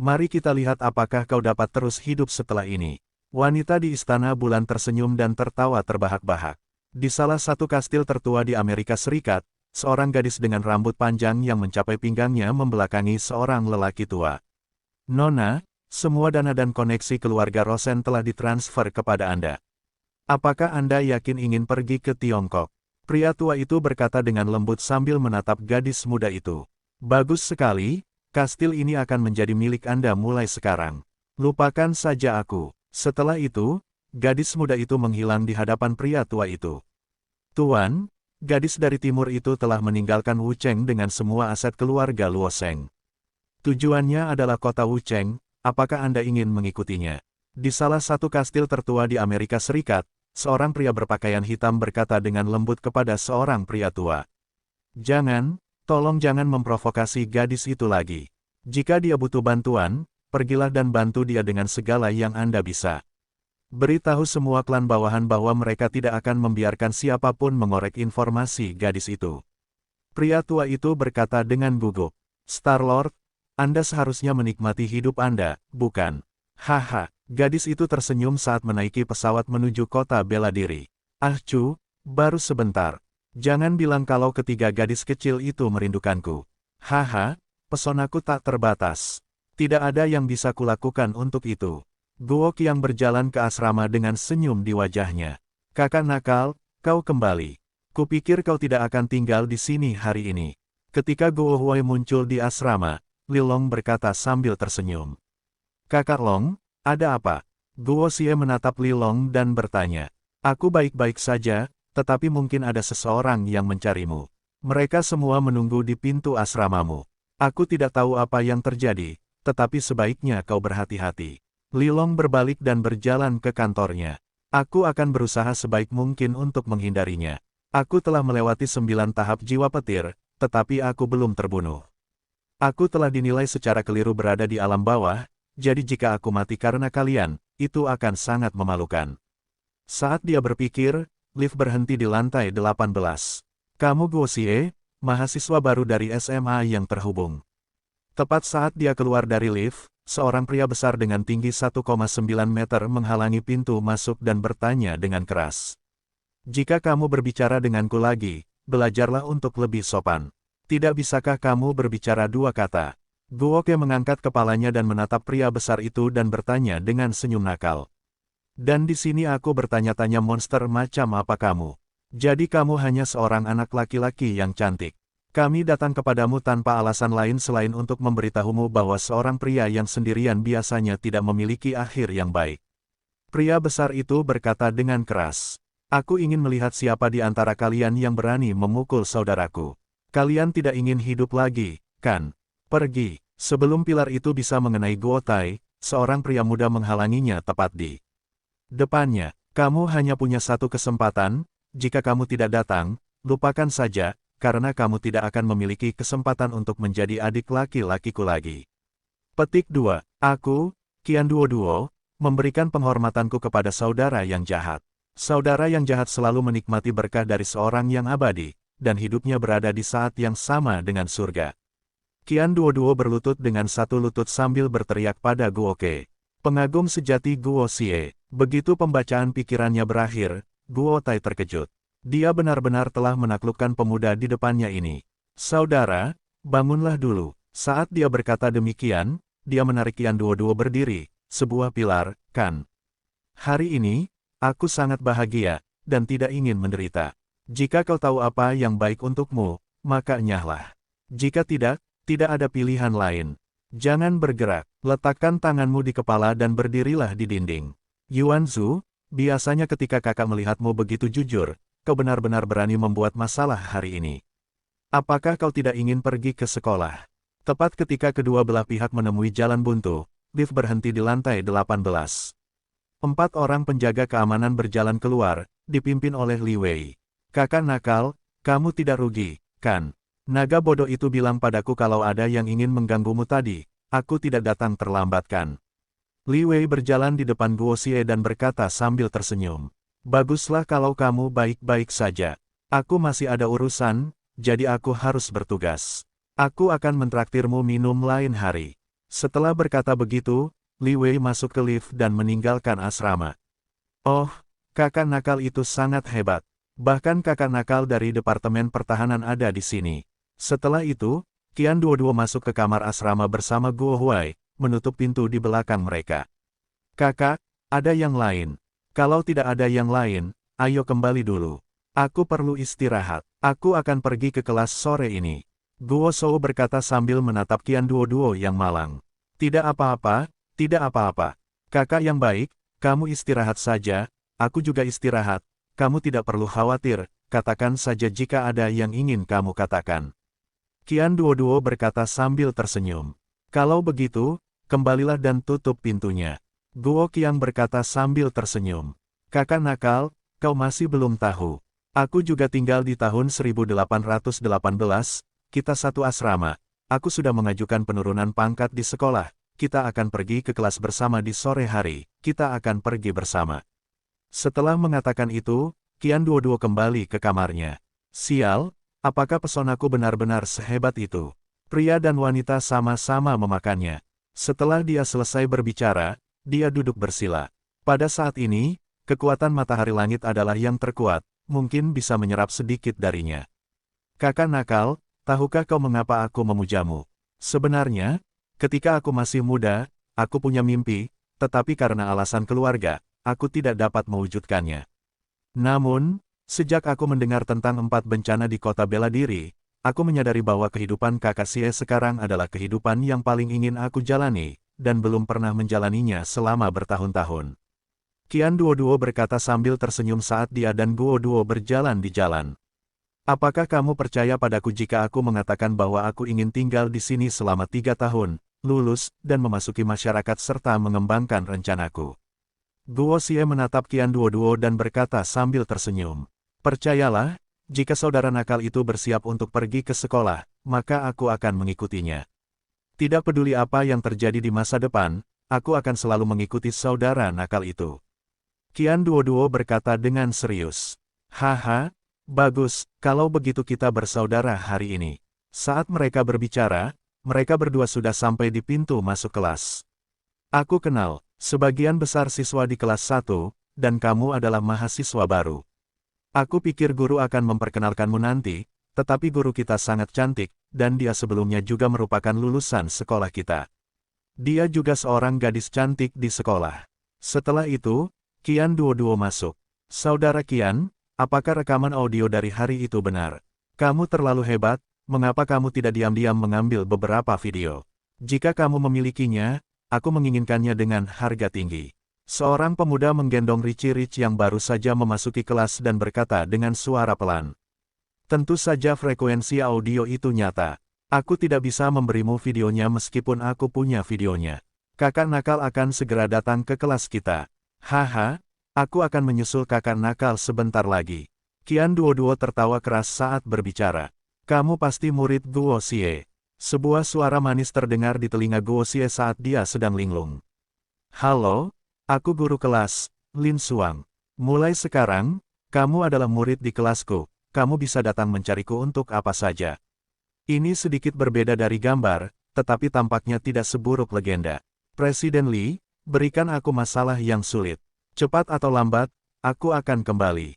Mari kita lihat apakah kau dapat terus hidup setelah ini. Wanita di Istana Bulan tersenyum dan tertawa terbahak-bahak. Di salah satu kastil tertua di Amerika Serikat, seorang gadis dengan rambut panjang yang mencapai pinggangnya membelakangi seorang lelaki tua. Nona, semua dana dan koneksi keluarga Rosen telah ditransfer kepada Anda. Apakah Anda yakin ingin pergi ke Tiongkok? Pria tua itu berkata dengan lembut sambil menatap gadis muda itu. Bagus sekali. Kastil ini akan menjadi milik Anda mulai sekarang. Lupakan saja aku. Setelah itu, gadis muda itu menghilang di hadapan pria tua itu. Tuan, gadis dari timur itu telah meninggalkan Wucheng dengan semua aset keluarga Luoseng. Tujuannya adalah kota Wucheng, apakah Anda ingin mengikutinya? Di salah satu kastil tertua di Amerika Serikat, seorang pria berpakaian hitam berkata dengan lembut kepada seorang pria tua. Jangan. Tolong jangan memprovokasi gadis itu lagi. Jika dia butuh bantuan, pergilah dan bantu dia dengan segala yang Anda bisa. Beritahu semua klan bawahan bahwa mereka tidak akan membiarkan siapapun mengorek informasi gadis itu. Pria tua itu berkata dengan gugup. Star-Lord, Anda seharusnya menikmati hidup Anda, bukan? Haha, gadis itu tersenyum saat menaiki pesawat menuju kota bela diri. Ah Chu, baru sebentar. Jangan bilang kalau ketiga gadis kecil itu merindukanku. Haha, pesonaku tak terbatas. Tidak ada yang bisa kulakukan untuk itu. Guo Qiang berjalan ke asrama dengan senyum di wajahnya. Kakak nakal, kau kembali. Kupikir kau tidak akan tinggal di sini hari ini. Ketika Guo Huai muncul di asrama, Li Long berkata sambil tersenyum. Kakak Long, ada apa? Guo Xie menatap Li Long dan bertanya. Aku baik-baik saja. Tetapi mungkin ada seseorang yang mencarimu. Mereka semua menunggu di pintu asramamu. Aku tidak tahu apa yang terjadi, tetapi sebaiknya kau berhati-hati. Li Long berbalik dan berjalan ke kantornya. Aku akan berusaha sebaik mungkin untuk menghindarinya. Aku telah melewati 9 tahap jiwa petir, tetapi aku belum terbunuh. Aku telah dinilai secara keliru berada di alam bawah, jadi jika aku mati karena kalian, itu akan sangat memalukan. Saat dia berpikir, lift berhenti di lantai 18. Kamu Guo Xie, mahasiswa baru dari SMA yang terhubung. Tepat saat dia keluar dari lift, seorang pria besar dengan tinggi 1,9 meter menghalangi pintu masuk dan bertanya dengan keras. Jika kamu berbicara denganku lagi, belajarlah untuk lebih sopan. Tidak bisakah kamu berbicara 2 kata? Guo Ke mengangkat kepalanya dan menatap pria besar itu dan bertanya dengan senyum nakal. Dan di sini aku bertanya-tanya monster macam apa kamu? Jadi kamu hanya seorang anak laki-laki yang cantik. Kami datang kepadamu tanpa alasan lain selain untuk memberitahumu bahwa seorang pria yang sendirian biasanya tidak memiliki akhir yang baik. Pria besar itu berkata dengan keras. Aku ingin melihat siapa di antara kalian yang berani memukul saudaraku. Kalian tidak ingin hidup lagi, kan? Pergi. Sebelum pilar itu bisa mengenai Guo Tai, seorang pria muda menghalanginya tepat di depannya. Kamu hanya punya satu kesempatan, jika kamu tidak datang, lupakan saja, karena kamu tidak akan memiliki kesempatan untuk menjadi adik laki-lakiku lagi. Petik 2. Aku, Qian Duo, memberikan penghormatanku kepada saudara yang jahat. Saudara yang jahat selalu menikmati berkah dari seorang yang abadi, dan hidupnya berada di saat yang sama dengan surga. Qian Duo berlutut dengan satu lutut sambil berteriak pada Guo Ke. Pengagum sejati Guo Xie. Begitu pembacaan pikirannya berakhir, Guo Tai terkejut. Dia benar-benar telah menaklukkan pemuda di depannya ini. Saudara, bangunlah dulu. Saat dia berkata demikian, dia menarik Qian Duoduo berdiri, sebuah pilar, kan? Hari ini, aku sangat bahagia, dan tidak ingin menderita. Jika kau tahu apa yang baik untukmu, maka nyahlah. Jika tidak, tidak ada pilihan lain. Jangan bergerak, letakkan tanganmu di kepala dan berdirilah di dinding. Yuan Zhu, biasanya ketika kakak melihatmu begitu jujur, kau benar-benar berani membuat masalah hari ini. Apakah kau tidak ingin pergi ke sekolah? Tepat ketika kedua belah pihak menemui jalan buntu, lift berhenti di lantai 18. 4 orang penjaga keamanan berjalan keluar, dipimpin oleh Li Wei. Kakak nakal, kamu tidak rugi, kan? Naga bodoh itu bilang padaku kalau ada yang ingin mengganggumu tadi, aku tidak datang terlambat kan? Li Wei berjalan di depan Guo Xie dan berkata sambil tersenyum. Baguslah kalau kamu baik-baik saja. Aku masih ada urusan, jadi aku harus bertugas. Aku akan mentraktirmu minum lain hari. Setelah berkata begitu, Li Wei masuk ke lift dan meninggalkan asrama. Oh, kakak nakal itu sangat hebat. Bahkan kakak nakal dari Departemen Pertahanan ada di sini. Setelah itu, Qian Duoduo masuk ke kamar asrama bersama Guo Huai, menutup pintu di belakang mereka. Kakak, ada yang lain. Kalau tidak ada yang lain, ayo kembali dulu. Aku perlu istirahat. Aku akan pergi ke kelas sore ini. Guo Shou berkata sambil menatap Qian Duoduo yang malang. Tidak apa-apa, tidak apa-apa. Kakak yang baik, kamu istirahat saja, aku juga istirahat. Kamu tidak perlu khawatir, katakan saja jika ada yang ingin kamu katakan. Qian Duoduo berkata sambil tersenyum. Kalau begitu, kembalilah dan tutup pintunya. Guo Qiang berkata sambil tersenyum. Kakak nakal, kau masih belum tahu. Aku juga tinggal di tahun 1818, kita satu asrama. Aku sudah mengajukan penurunan pangkat di sekolah. Kita akan pergi ke kelas bersama di sore hari. Kita akan pergi bersama. Setelah mengatakan itu, Qian Duoduo kembali ke kamarnya. Sial, apakah pesonaku benar-benar sehebat itu? Pria dan wanita sama-sama memakannya. Setelah dia selesai berbicara, dia duduk bersila. Pada saat ini, kekuatan matahari langit adalah yang terkuat, mungkin bisa menyerap sedikit darinya. Kakak nakal, tahukah kau mengapa aku memujamu? Sebenarnya, ketika aku masih muda, aku punya mimpi, tetapi karena alasan keluarga, aku tidak dapat mewujudkannya. Namun, sejak aku mendengar tentang 4 bencana di kota bela diri, aku menyadari bahwa kehidupan kakak Xie sekarang adalah kehidupan yang paling ingin aku jalani, dan belum pernah menjalaninya selama bertahun-tahun. Qian Duoduo berkata sambil tersenyum saat dia dan Guo Duo berjalan di jalan. Apakah kamu percaya padaku jika aku mengatakan bahwa aku ingin tinggal di sini selama 3 tahun, lulus, dan memasuki masyarakat serta mengembangkan rencanaku? Guo Xie menatap Qian Duoduo dan berkata sambil tersenyum. Percayalah, jika saudara nakal itu bersiap untuk pergi ke sekolah, maka aku akan mengikutinya. Tidak peduli apa yang terjadi di masa depan, aku akan selalu mengikuti saudara nakal itu. Qian Duoduo berkata dengan serius. Haha, bagus, kalau begitu kita bersaudara hari ini. Saat mereka berbicara, mereka berdua sudah sampai di pintu masuk kelas. Aku kenal, sebagian besar siswa di kelas 1, dan kamu adalah mahasiswa baru. Aku pikir guru akan memperkenalkanmu nanti, tetapi guru kita sangat cantik, dan dia sebelumnya juga merupakan lulusan sekolah kita. Dia juga seorang gadis cantik di sekolah. Setelah itu, Qian Duoduo masuk. Saudara Qian, apakah rekaman audio dari hari itu benar? Kamu terlalu hebat, mengapa kamu tidak diam-diam mengambil beberapa video? Jika kamu memilikinya, aku menginginkannya dengan harga tinggi. Seorang pemuda menggendong Richie Rich yang baru saja memasuki kelas dan berkata dengan suara pelan. Tentu saja frekuensi audio itu nyata. Aku tidak bisa memberimu videonya meskipun aku punya videonya. Kakak nakal akan segera datang ke kelas kita. Haha, aku akan menyusul kakak nakal sebentar lagi. Qian Duoduo tertawa keras saat berbicara. Kamu pasti murid Guo Xie. Sebuah suara manis terdengar di telinga Guo Xie saat dia sedang linglung. Halo, aku guru kelas, Lin Xuang. Mulai sekarang, kamu adalah murid di kelasku. Kamu bisa datang mencariku untuk apa saja. Ini sedikit berbeda dari gambar, tetapi tampaknya tidak seburuk legenda. Presiden Li, berikan aku masalah yang sulit. Cepat atau lambat, aku akan kembali.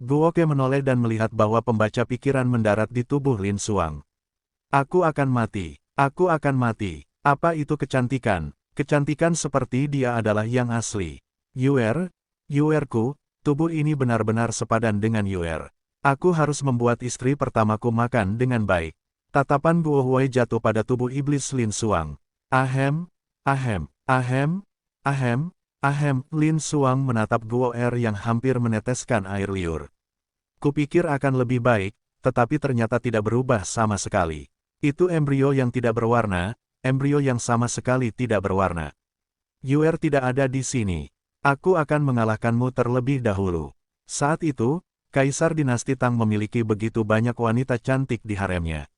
Guo Ke menoleh dan melihat bahwa pembaca pikiran mendarat di tubuh Lin Xuang. Aku akan mati. Aku akan mati. Apa itu kecantikan? Kecantikan seperti dia adalah yang asli. Yuerku, tubuh ini benar-benar sepadan dengan Yuer. Aku harus membuat istri pertamaku makan dengan baik. Tatapan Guo Huai jatuh pada tubuh iblis Lin Suang. Ahem, ahem, ahem, ahem, ahem. Lin Suang menatap Guo yang hampir meneteskan air liur. Kupikir akan lebih baik, tetapi ternyata tidak berubah sama sekali. Itu embrio yang tidak berwarna, embrio yang sama sekali tidak berwarna. Yuer tidak ada di sini. Aku akan mengalahkanmu terlebih dahulu. Saat itu, Kaisar Dinasti Tang memiliki begitu banyak wanita cantik di haremnya.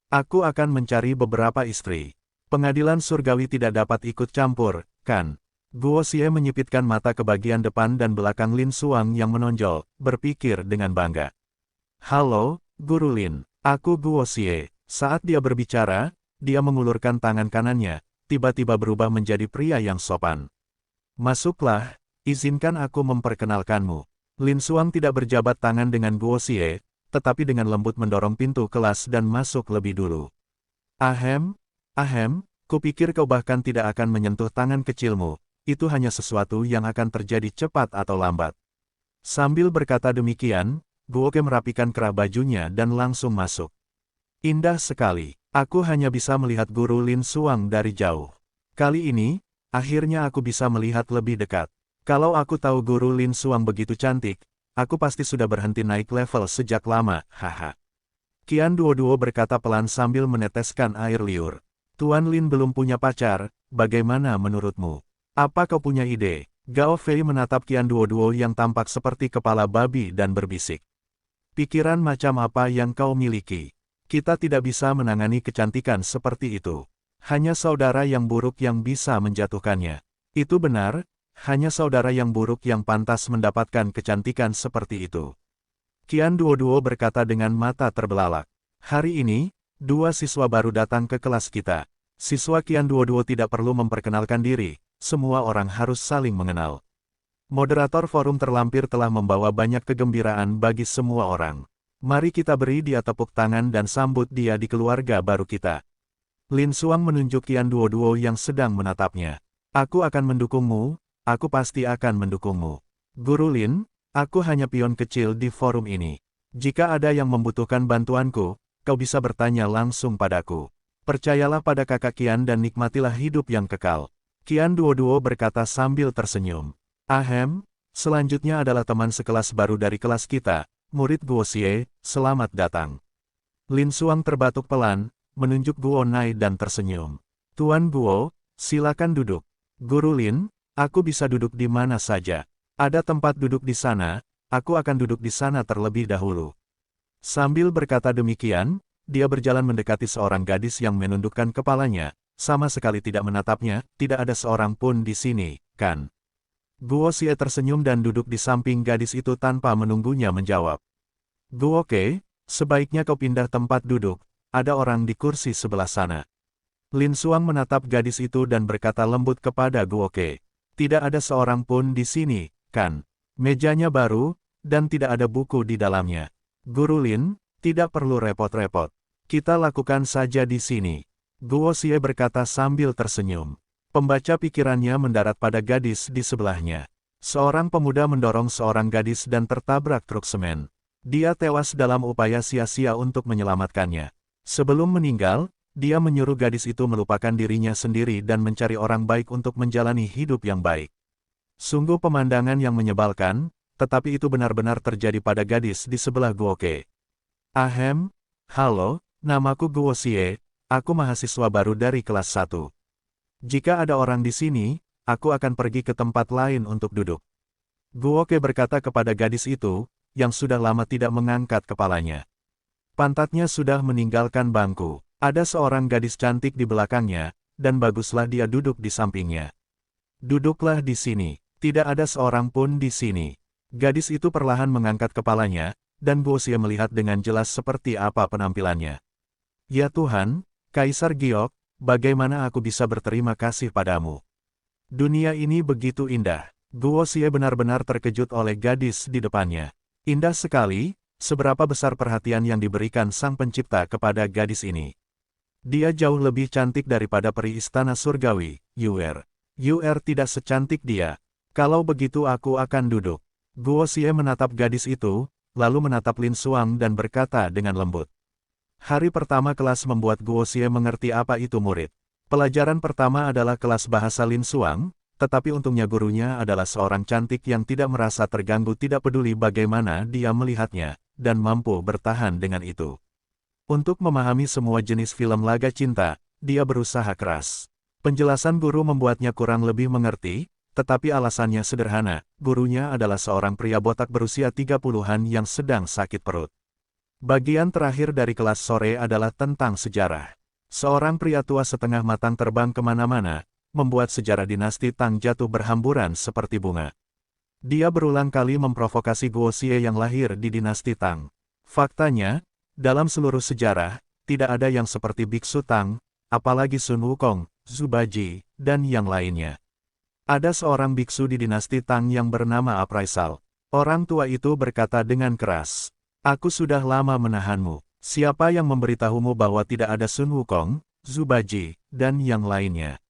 Aku akan mencari beberapa istri. Pengadilan surgawi tidak dapat ikut campur, kan? Guo Xie menyipitkan mata ke bagian depan dan belakang Lin Suang yang menonjol, berpikir dengan bangga. Halo, Guru Lin. Aku Guo Xie. Saat dia berbicara, dia mengulurkan tangan kanannya, tiba-tiba berubah menjadi pria yang sopan. Masuklah, izinkan aku memperkenalkanmu. Lin Suang tidak berjabat tangan dengan Guo Xie, tetapi dengan lembut mendorong pintu kelas dan masuk lebih dulu. Ahem, kupikir kau bahkan tidak akan menyentuh tangan kecilmu, itu hanya sesuatu yang akan terjadi cepat atau lambat. Sambil berkata demikian, Guo Ke merapikan kerah bajunya dan langsung masuk. Indah sekali, aku hanya bisa melihat Guru Lin Suang dari jauh. Kali ini, akhirnya aku bisa melihat lebih dekat. Kalau aku tahu Guru Lin Suang begitu cantik, aku pasti sudah berhenti naik level sejak lama, haha. Qian Duo berkata pelan sambil meneteskan air liur. Tuan Lin belum punya pacar, bagaimana menurutmu? Apa kau punya ide? Gao Fei menatap Qian Duo yang tampak seperti kepala babi dan berbisik. Pikiran macam apa yang kau miliki? Kita tidak bisa menangani kecantikan seperti itu. Hanya saudara yang buruk yang bisa menjatuhkannya. Itu benar, hanya saudara yang buruk yang pantas mendapatkan kecantikan seperti itu. Qian Duo berkata dengan mata terbelalak. Hari ini, 2 siswa baru datang ke kelas kita. Siswa Qian Duo tidak perlu memperkenalkan diri, semua orang harus saling mengenal. Moderator forum terlampir telah membawa banyak kegembiraan bagi semua orang. Mari kita beri dia tepuk tangan dan sambut dia di keluarga baru kita. Lin Suang menunjuk Qian Duo yang sedang menatapnya. Aku akan mendukungmu, aku pasti akan mendukungmu. Guru Lin, aku hanya pion kecil di forum ini. Jika ada yang membutuhkan bantuanku, kau bisa bertanya langsung padaku. Percayalah pada kakak Qian dan nikmatilah hidup yang kekal. Qian Duo berkata sambil tersenyum. Ahem, selanjutnya adalah teman sekelas baru dari kelas kita. Murid Guo Xie, selamat datang. Lin Suang terbatuk pelan, menunjuk Guo Nai dan tersenyum. Tuan Guo, silakan duduk. Guru Lin, aku bisa duduk di mana saja. Ada tempat duduk di sana, aku akan duduk di sana terlebih dahulu. Sambil berkata demikian, dia berjalan mendekati seorang gadis yang menundukkan kepalanya, sama sekali tidak menatapnya, tidak ada seorang pun di sini, kan? Guo Xie tersenyum dan duduk di samping gadis itu tanpa menunggunya menjawab. Guo Ke, sebaiknya kau pindah tempat duduk, ada orang di kursi sebelah sana. Lin Suang menatap gadis itu dan berkata lembut kepada Guo Ke. Tidak ada seorang pun di sini, kan? Mejanya baru, dan tidak ada buku di dalamnya. Guru Lin, tidak perlu repot-repot. Kita lakukan saja di sini. Guo Xie berkata sambil tersenyum. Pembaca pikirannya mendarat pada gadis di sebelahnya. Seorang pemuda mendorong seorang gadis dan tertabrak truk semen. Dia tewas dalam upaya sia-sia untuk menyelamatkannya. Sebelum meninggal, dia menyuruh gadis itu melupakan dirinya sendiri dan mencari orang baik untuk menjalani hidup yang baik. Sungguh pemandangan yang menyebalkan, tetapi itu benar-benar terjadi pada gadis di sebelah Guo Ke. Ahem, halo, namaku Guo Xie, aku mahasiswa baru dari kelas 1. Jika ada orang di sini, aku akan pergi ke tempat lain untuk duduk. Guo Ke berkata kepada gadis itu, yang sudah lama tidak mengangkat kepalanya. Pantatnya sudah meninggalkan bangku. Ada seorang gadis cantik di belakangnya, dan baguslah dia duduk di sampingnya. Duduklah di sini. Tidak ada seorang pun di sini. Gadis itu perlahan mengangkat kepalanya, dan Guo Xie melihat dengan jelas seperti apa penampilannya. Ya Tuhan, Kaisar Giok, bagaimana aku bisa berterima kasih padamu? Dunia ini begitu indah. Guo Xie benar-benar terkejut oleh gadis di depannya. Indah sekali, seberapa besar perhatian yang diberikan Sang Pencipta kepada gadis ini. Dia jauh lebih cantik daripada peri istana surgawi, Yuer. Yuer tidak secantik dia. Kalau begitu aku akan duduk. Guo Xie menatap gadis itu, lalu menatap Lin Xuang dan berkata dengan lembut. Hari pertama kelas membuat Guo Xie mengerti apa itu murid. Pelajaran pertama adalah kelas bahasa Lin Xuang, tetapi untungnya gurunya adalah seorang cantik yang tidak merasa terganggu, tidak peduli bagaimana dia melihatnya, dan mampu bertahan dengan itu. Untuk memahami semua jenis film laga cinta, dia berusaha keras. Penjelasan guru membuatnya kurang lebih mengerti, tetapi alasannya sederhana, gurunya adalah seorang pria botak berusia 30-an yang sedang sakit perut. Bagian terakhir dari kelas sore adalah tentang sejarah. Seorang pria tua setengah matang terbang kemana-mana, membuat sejarah dinasti Tang jatuh berhamburan seperti bunga. Dia berulang kali memprovokasi Guo Xie yang lahir di dinasti Tang. Faktanya, dalam seluruh sejarah, tidak ada yang seperti Biksu Tang, apalagi Sun Wukong, Zhu Baji, dan yang lainnya. Ada seorang biksu di dinasti Tang yang bernama Apraisal. Orang tua itu berkata dengan keras, "Aku sudah lama menahanmu. Siapa yang memberitahumu bahwa tidak ada Sun Wukong, Zhu Baji, dan yang lainnya?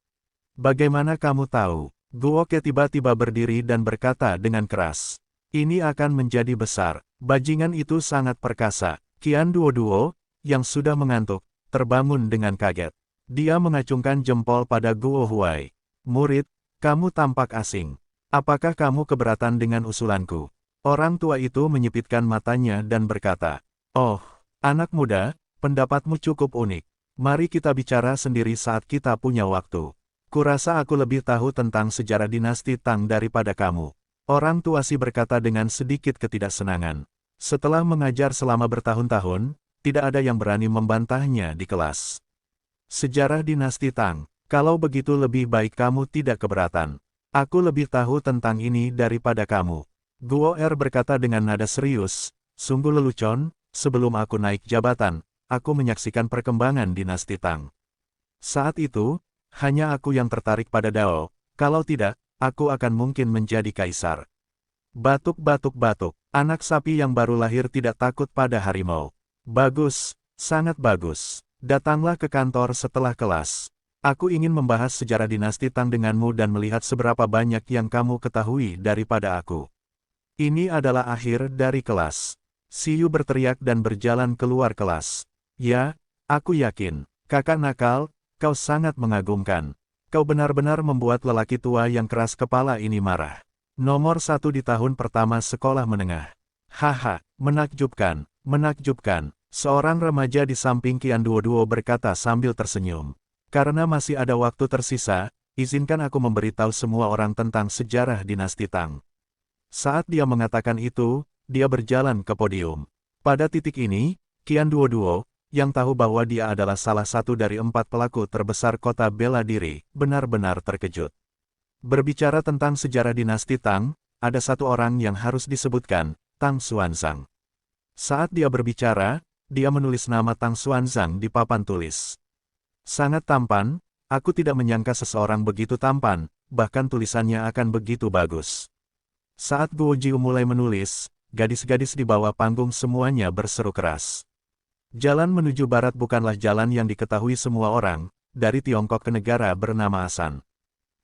Bagaimana kamu tahu?" Guo Ke tiba-tiba berdiri dan berkata dengan keras, "Ini akan menjadi besar." Bajingan itu sangat perkasa. Qian Duo, yang sudah mengantuk, terbangun dengan kaget. Dia mengacungkan jempol pada Guo Huai. "Murid, kamu tampak asing. Apakah kamu keberatan dengan usulanku?" Orang tua itu menyipitkan matanya dan berkata, "Oh, anak muda, pendapatmu cukup unik. Mari kita bicara sendiri saat kita punya waktu. Kurasa aku lebih tahu tentang sejarah dinasti Tang daripada kamu." Orang tua si berkata dengan sedikit ketidaksenangan. Setelah mengajar selama bertahun-tahun, tidak ada yang berani membantahnya di kelas. "Sejarah dinasti Tang. Kalau begitu lebih baik kamu tidak keberatan. Aku lebih tahu tentang ini daripada kamu." Guo Er berkata dengan nada serius, "Sungguh lelucon, sebelum aku naik jabatan, aku menyaksikan perkembangan dinasti Tang. Saat itu, hanya aku yang tertarik pada Dao, kalau tidak, aku akan mungkin menjadi kaisar." Batuk-batuk-batuk, anak sapi yang baru lahir tidak takut pada harimau. "Bagus, sangat bagus. Datanglah ke kantor setelah kelas. Aku ingin membahas sejarah dinasti Tang denganmu dan melihat seberapa banyak yang kamu ketahui daripada aku." Ini adalah akhir dari kelas. Si Yu berteriak dan berjalan keluar kelas. "Ya, aku yakin. Kakak nakal, kau sangat mengagumkan. Kau benar-benar membuat lelaki tua yang keras kepala ini marah. Nomor 1 di tahun pertama sekolah menengah. Haha, menakjubkan, menakjubkan." Seorang remaja di samping Qian Duo berkata sambil tersenyum. "Karena masih ada waktu tersisa, izinkan aku memberitahu semua orang tentang sejarah dinasti Tang." Saat dia mengatakan itu, dia berjalan ke podium. Pada titik ini, Qian Duo, yang tahu bahwa dia adalah salah satu dari 4 pelaku terbesar kota bela diri, benar-benar terkejut. Berbicara tentang sejarah dinasti Tang, ada satu orang yang harus disebutkan, Tang Xuanzang. Saat dia berbicara, dia menulis nama Tang Xuanzang di papan tulis. "Sangat tampan, aku tidak menyangka seseorang begitu tampan, bahkan tulisannya akan begitu bagus." Saat Guo Jiu mulai menulis, gadis-gadis di bawah panggung semuanya berseru keras. Jalan menuju barat bukanlah jalan yang diketahui semua orang, dari Tiongkok ke negara bernama Asan.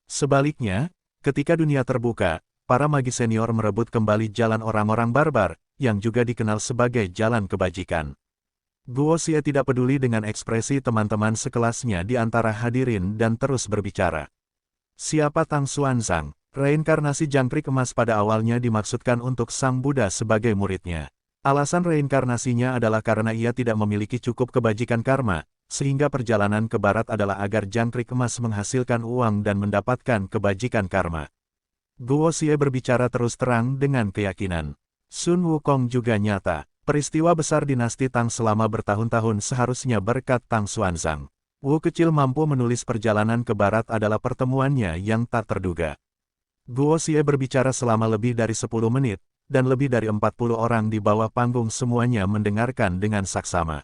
Sebaliknya, ketika dunia terbuka, para magi senior merebut kembali jalan orang-orang barbar, yang juga dikenal sebagai jalan kebajikan. Guo Xie tidak peduli dengan ekspresi teman-teman sekelasnya di antara hadirin dan terus berbicara. "Siapa Tang Xuanzang?" Reinkarnasi jangkrik emas pada awalnya dimaksudkan untuk Sang Buddha sebagai muridnya. Alasan reinkarnasinya adalah karena ia tidak memiliki cukup kebajikan karma, sehingga perjalanan ke barat adalah agar jangkrik emas menghasilkan uang dan mendapatkan kebajikan karma. Guo Xie berbicara terus terang dengan keyakinan. Sun Wukong juga nyata. Peristiwa besar dinasti Tang selama bertahun-tahun seharusnya berkat Tang Xuanzang. Wu kecil mampu menulis perjalanan ke barat adalah pertemuannya yang tak terduga. Guo Xie berbicara selama lebih dari 10 menit, dan lebih dari 40 orang di bawah panggung semuanya mendengarkan dengan saksama.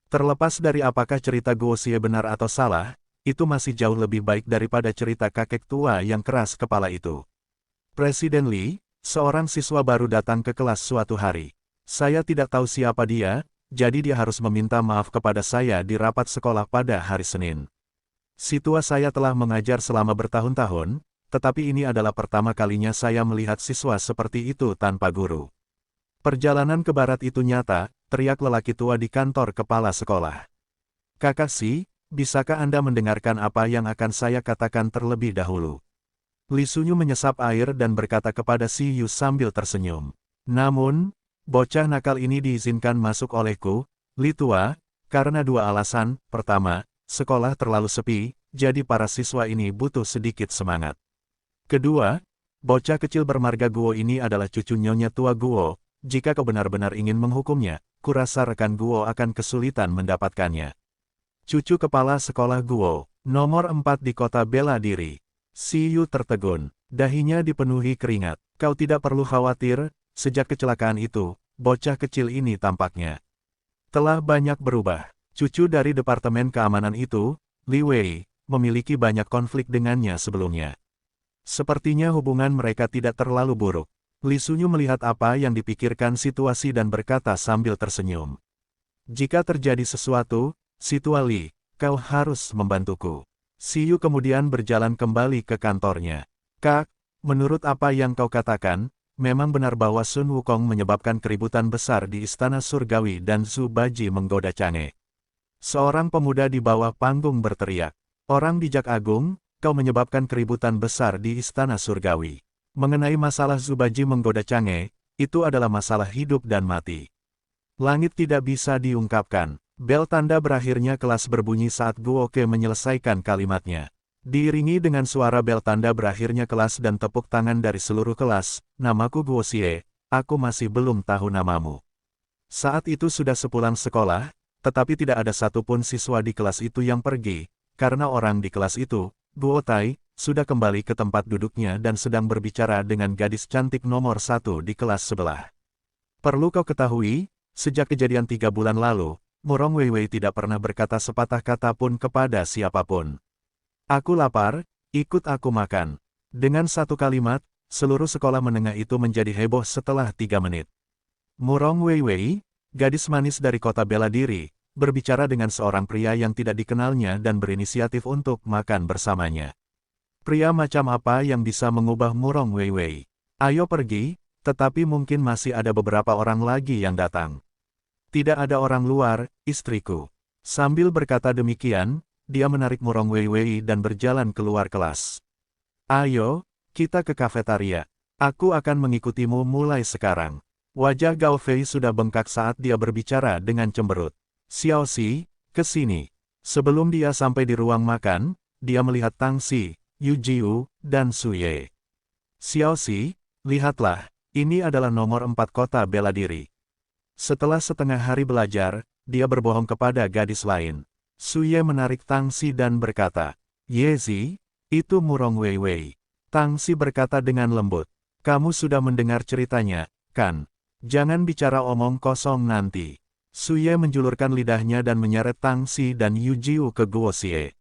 Terlepas dari apakah cerita Guo Xie benar atau salah, itu masih jauh lebih baik daripada cerita kakek tua yang keras kepala itu. Presiden Li, seorang siswa baru datang ke kelas suatu hari. Saya tidak tahu siapa dia, jadi dia harus meminta maaf kepada saya di rapat sekolah pada hari Senin. Si tua saya telah mengajar selama bertahun-tahun, tetapi ini adalah pertama kalinya saya melihat siswa seperti itu tanpa guru. Perjalanan ke barat itu nyata, teriak lelaki tua di kantor kepala sekolah. Kakak Si, bisakah Anda mendengarkan apa yang akan saya katakan terlebih dahulu? Li Sunyu menyesap air dan berkata kepada Si Yu sambil tersenyum. Namun, bocah nakal ini diizinkan masuk olehku, Li Tua, karena dua alasan. Pertama, sekolah terlalu sepi, jadi para siswa ini butuh sedikit semangat. Kedua, bocah kecil bermarga Guo ini adalah cucu nyonya tua Guo. Jika kau benar-benar ingin menghukumnya, kurasa rekan Guo akan kesulitan mendapatkannya. Cucu kepala sekolah Guo, nomor 4 di kota bela diri. Si Yu tertegun, dahinya dipenuhi keringat. Kau tidak perlu khawatir, sejak kecelakaan itu, bocah kecil ini tampaknya telah banyak berubah. Cucu dari Departemen Keamanan itu, Li Wei, memiliki banyak konflik dengannya sebelumnya. Sepertinya hubungan mereka tidak terlalu buruk. Li Sunyu melihat apa yang dipikirkan situasi dan berkata sambil tersenyum. Jika terjadi sesuatu, Si tua Li, kau harus membantuku. Si Yu kemudian berjalan kembali ke kantornya. Kak, menurut apa yang kau katakan, memang benar bahwa Sun Wukong menyebabkan keributan besar di Istana Surgawi dan Zhu Baji menggoda Chang'e. Seorang pemuda di bawah panggung berteriak. Orang bijak agung, kau menyebabkan keributan besar di Istana Surgawi. Mengenai masalah Zhu Baji menggoda Chang'e, itu adalah masalah hidup dan mati. Langit tidak bisa diungkapkan. Bel tanda berakhirnya kelas berbunyi saat Guoke menyelesaikan kalimatnya. Diiringi dengan suara bel tanda berakhirnya kelas dan tepuk tangan dari seluruh kelas, namaku Guo Xie, aku masih belum tahu namamu. Saat itu sudah sepulang sekolah, tetapi tidak ada satupun siswa di kelas itu yang pergi, karena orang di kelas itu, Guo Tai, sudah kembali ke tempat duduknya dan sedang berbicara dengan gadis cantik nomor 1 di kelas sebelah. Perlu kau ketahui, sejak kejadian 3 bulan lalu, Murong Weiwei tidak pernah berkata sepatah kata pun kepada siapapun. Aku lapar, ikut aku makan. Dengan satu kalimat, seluruh sekolah menengah itu menjadi heboh setelah 3 menit. Murong Weiwei, gadis manis dari kota bela diri, berbicara dengan seorang pria yang tidak dikenalnya dan berinisiatif untuk makan bersamanya. Pria macam apa yang bisa mengubah Murong Weiwei? Ayo pergi, tetapi mungkin masih ada beberapa orang lagi yang datang. Tidak ada orang luar, istriku. Sambil berkata demikian, dia menarik Murong Weiwei dan berjalan keluar kelas. Ayo, kita ke kafetaria. Aku akan mengikutimu mulai sekarang. Wajah Gao Fei sudah bengkak saat dia berbicara dengan cemberut. Xiao Xi, ke sini. Sebelum dia sampai di ruang makan, dia melihat Tang Xi, Yu Jiu, dan Su Ye. Xiao Xi, lihatlah, ini adalah nomor 4 kota bela diri. Setelah setengah hari belajar, dia berbohong kepada gadis lain. Su Ye menarik Tang Xi dan berkata, Yezi, itu Murong Weiwei. Tang Xi berkata dengan lembut, kamu sudah mendengar ceritanya, kan? Jangan bicara omong kosong nanti. Su Ye menjulurkan lidahnya dan menyeret Tang Xi dan Yu Jiu ke Guo Xie.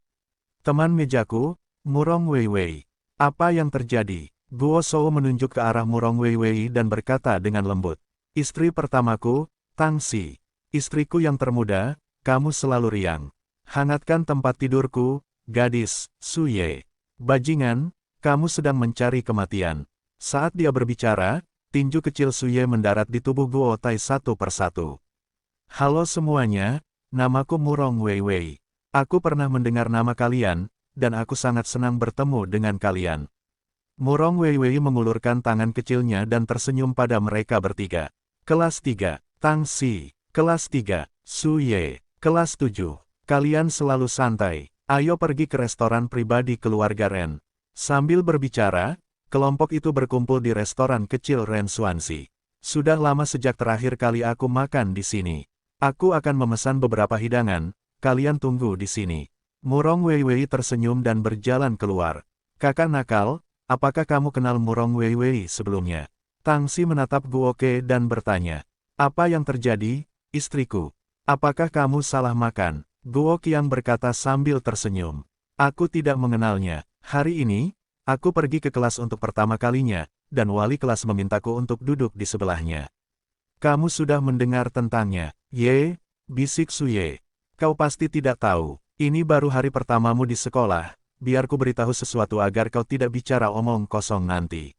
Teman mejaku, Murong Weiwei. Apa yang terjadi? Guo Shou menunjuk ke arah Murong Weiwei dan berkata dengan lembut. Istri pertamaku, Tang Xi. Istriku yang termuda, kamu selalu riang. Hangatkan tempat tidurku, gadis, Su Ye. Bajingan, kamu sedang mencari kematian. Saat dia berbicara, tinju kecil Su Ye mendarat di tubuh Guo Tai satu persatu. Halo semuanya, namaku Murong Weiwei. Aku pernah mendengar nama kalian, dan aku sangat senang bertemu dengan kalian. Murong Weiwei mengulurkan tangan kecilnya dan tersenyum pada mereka bertiga. Kelas 3, Tang Xi. Kelas 3, Su Ye. Kelas 7, kalian selalu santai. Ayo pergi ke restoran pribadi keluarga Ren. Sambil berbicara, kelompok itu berkumpul di restoran kecil Ren Xuanxi. Sudah lama sejak terakhir kali aku makan di sini. Aku akan memesan beberapa hidangan, kalian tunggu di sini. Murong Weiwei tersenyum dan berjalan keluar. Kakak nakal, apakah kamu kenal Murong Weiwei sebelumnya? Tang Xi menatap Guoke dan bertanya. Apa yang terjadi, istriku? Apakah kamu salah makan? Guo Qiang berkata sambil tersenyum. Aku tidak mengenalnya. Hari ini, aku pergi ke kelas untuk pertama kalinya, dan wali kelas memintaku untuk duduk di sebelahnya. Kamu sudah mendengar tentangnya. Ye, bisik Suye. Kau pasti tidak tahu. Ini baru hari pertamamu di sekolah. Biar ku beritahu sesuatu agar kau tidak bicara omong kosong nanti.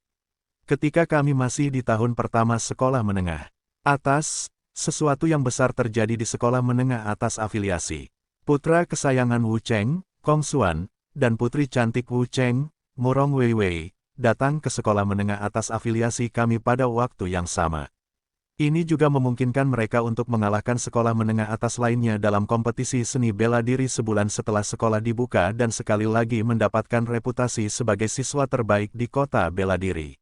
Ketika kami masih di tahun pertama sekolah menengah atas, sesuatu yang besar terjadi di sekolah menengah atas afiliasi. Putra kesayangan Wu Cheng, Kong Xuan, dan putri cantik Wu Cheng, Murong Weiwei, datang ke sekolah menengah atas afiliasi kami pada waktu yang sama. Ini juga memungkinkan mereka untuk mengalahkan sekolah menengah atas lainnya dalam kompetisi seni bela diri sebulan setelah sekolah dibuka dan sekali lagi mendapatkan reputasi sebagai siswa terbaik di kota bela diri.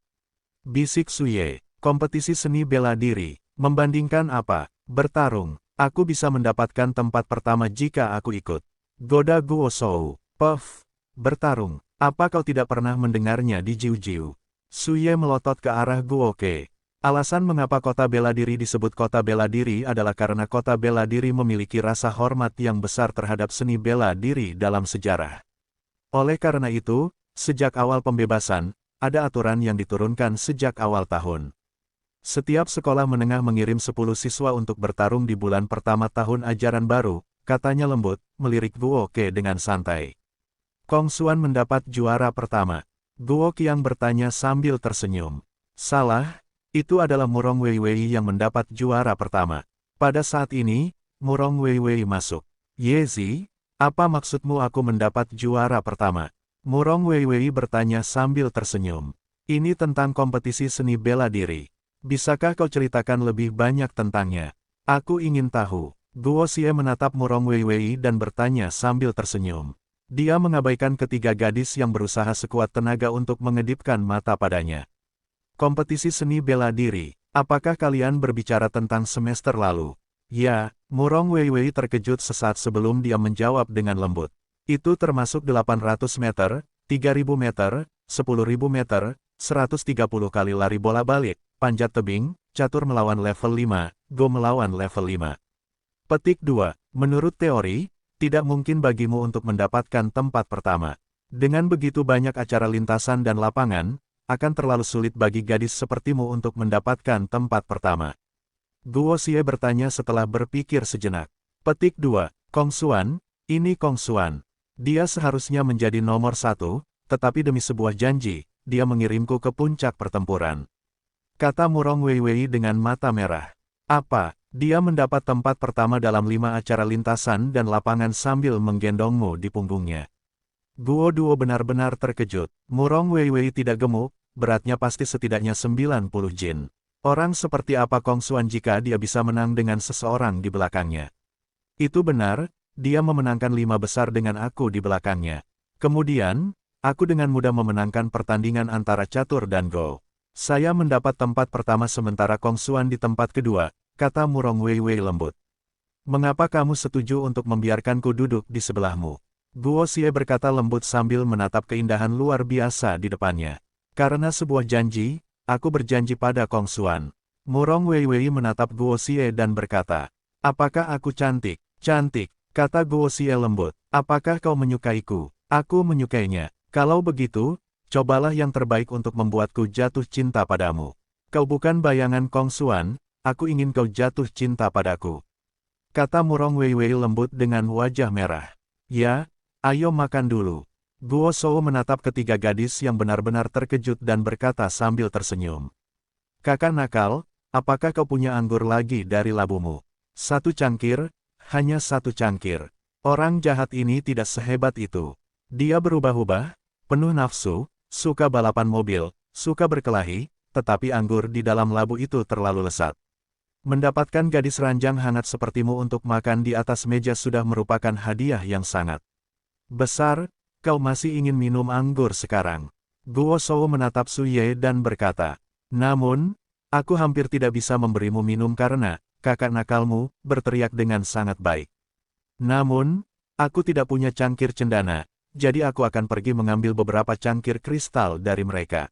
Bisik Suye, kompetisi seni bela diri, membandingkan apa? Bertarung, aku bisa mendapatkan tempat pertama jika aku ikut. Goda Guo Shou, Puff, bertarung, apa kau tidak pernah mendengarnya di Jiu-Jiu? Suye melotot ke arah Guo Ke. Alasan mengapa kota bela diri disebut kota bela diri adalah karena kota bela diri memiliki rasa hormat yang besar terhadap seni bela diri dalam sejarah. Oleh karena itu, sejak awal pembebasan, ada aturan yang diturunkan sejak awal tahun. Setiap sekolah menengah mengirim 10 siswa untuk bertarung di bulan pertama tahun ajaran baru, katanya lembut, melirik Guo Ke dengan santai. Kong Xuan mendapat juara pertama. Guo Qiang bertanya sambil tersenyum. Salah. Itu adalah Murong Weiwei yang mendapat juara pertama. Pada saat ini, Murong Weiwei masuk. Yezi, apa maksudmu aku mendapat juara pertama? Murong Weiwei bertanya sambil tersenyum. Ini tentang kompetisi seni bela diri. Bisakah kau ceritakan lebih banyak tentangnya? Aku ingin tahu. Guo Xie menatap Murong Weiwei dan bertanya sambil tersenyum. Dia mengabaikan ketiga gadis yang berusaha sekuat tenaga untuk mengedipkan mata padanya. Kompetisi seni bela diri, apakah kalian berbicara tentang semester lalu? Ya, Murong Weiwei terkejut sesaat sebelum dia menjawab dengan lembut. Itu termasuk 800 meter, 3000 meter, 10.000 meter, 130 kali lari bola balik, panjat tebing, catur melawan level 5, go melawan level 5. Petik 2. Menurut teori, tidak mungkin bagimu untuk mendapatkan tempat pertama. Dengan begitu banyak acara lintasan dan lapangan, akan terlalu sulit bagi gadis sepertimu untuk mendapatkan tempat pertama. Guo Xie bertanya setelah berpikir sejenak. Petik 2. Kong Xuan, ini Kong Xuan. Dia seharusnya menjadi nomor 1, tetapi demi sebuah janji, dia mengirimku ke puncak pertempuran. Kata Murong Weiwei dengan mata merah. Apa? Dia mendapat tempat pertama dalam 5 acara lintasan dan lapangan sambil menggendongmu di punggungnya. Guo Duo benar-benar terkejut. Murong Weiwei tidak gemuk, beratnya pasti setidaknya 90 jin. Orang seperti apa Kong Xuan jika dia bisa menang dengan seseorang di belakangnya? Itu benar, dia memenangkan 5 besar dengan aku di belakangnya. Kemudian, aku dengan mudah memenangkan pertandingan antara catur dan go. Saya mendapat tempat pertama sementara Kong Xuan di tempat kedua, kata Murong Weiwei lembut. Mengapa kamu setuju untuk membiarkanku duduk di sebelahmu? Guo Xie berkata lembut sambil menatap keindahan luar biasa di depannya. Karena sebuah janji, aku berjanji pada Kong Xuan. Murong Weiwei menatap Guo Xie dan berkata, apakah aku cantik? Cantik, kata Guo Xie lembut. Apakah kau menyukaiku? Aku menyukainya. Kalau begitu, cobalah yang terbaik untuk membuatku jatuh cinta padamu. Kau bukan bayangan Kong Xuan, aku ingin kau jatuh cinta padaku. Kata Murong Weiwei lembut dengan wajah merah. Ya, ayo makan dulu. Guo Shou menatap ketiga gadis yang benar-benar terkejut dan berkata sambil tersenyum. Kakak nakal, apakah kau punya anggur lagi dari labumu? 1 cangkir, hanya 1 cangkir. Orang jahat ini tidak sehebat itu. Dia berubah-ubah, penuh nafsu, suka balapan mobil, suka berkelahi, tetapi anggur di dalam labu itu terlalu lezat. Mendapatkan gadis ranjang hangat sepertimu untuk makan di atas meja sudah merupakan hadiah yang sangat besar, kau masih ingin minum anggur sekarang. Guo Shou menatap Suye dan berkata, namun, aku hampir tidak bisa memberimu minum karena, kakak nakalmu, berteriak dengan sangat baik. Namun, aku tidak punya cangkir cendana, jadi aku akan pergi mengambil beberapa cangkir kristal dari mereka.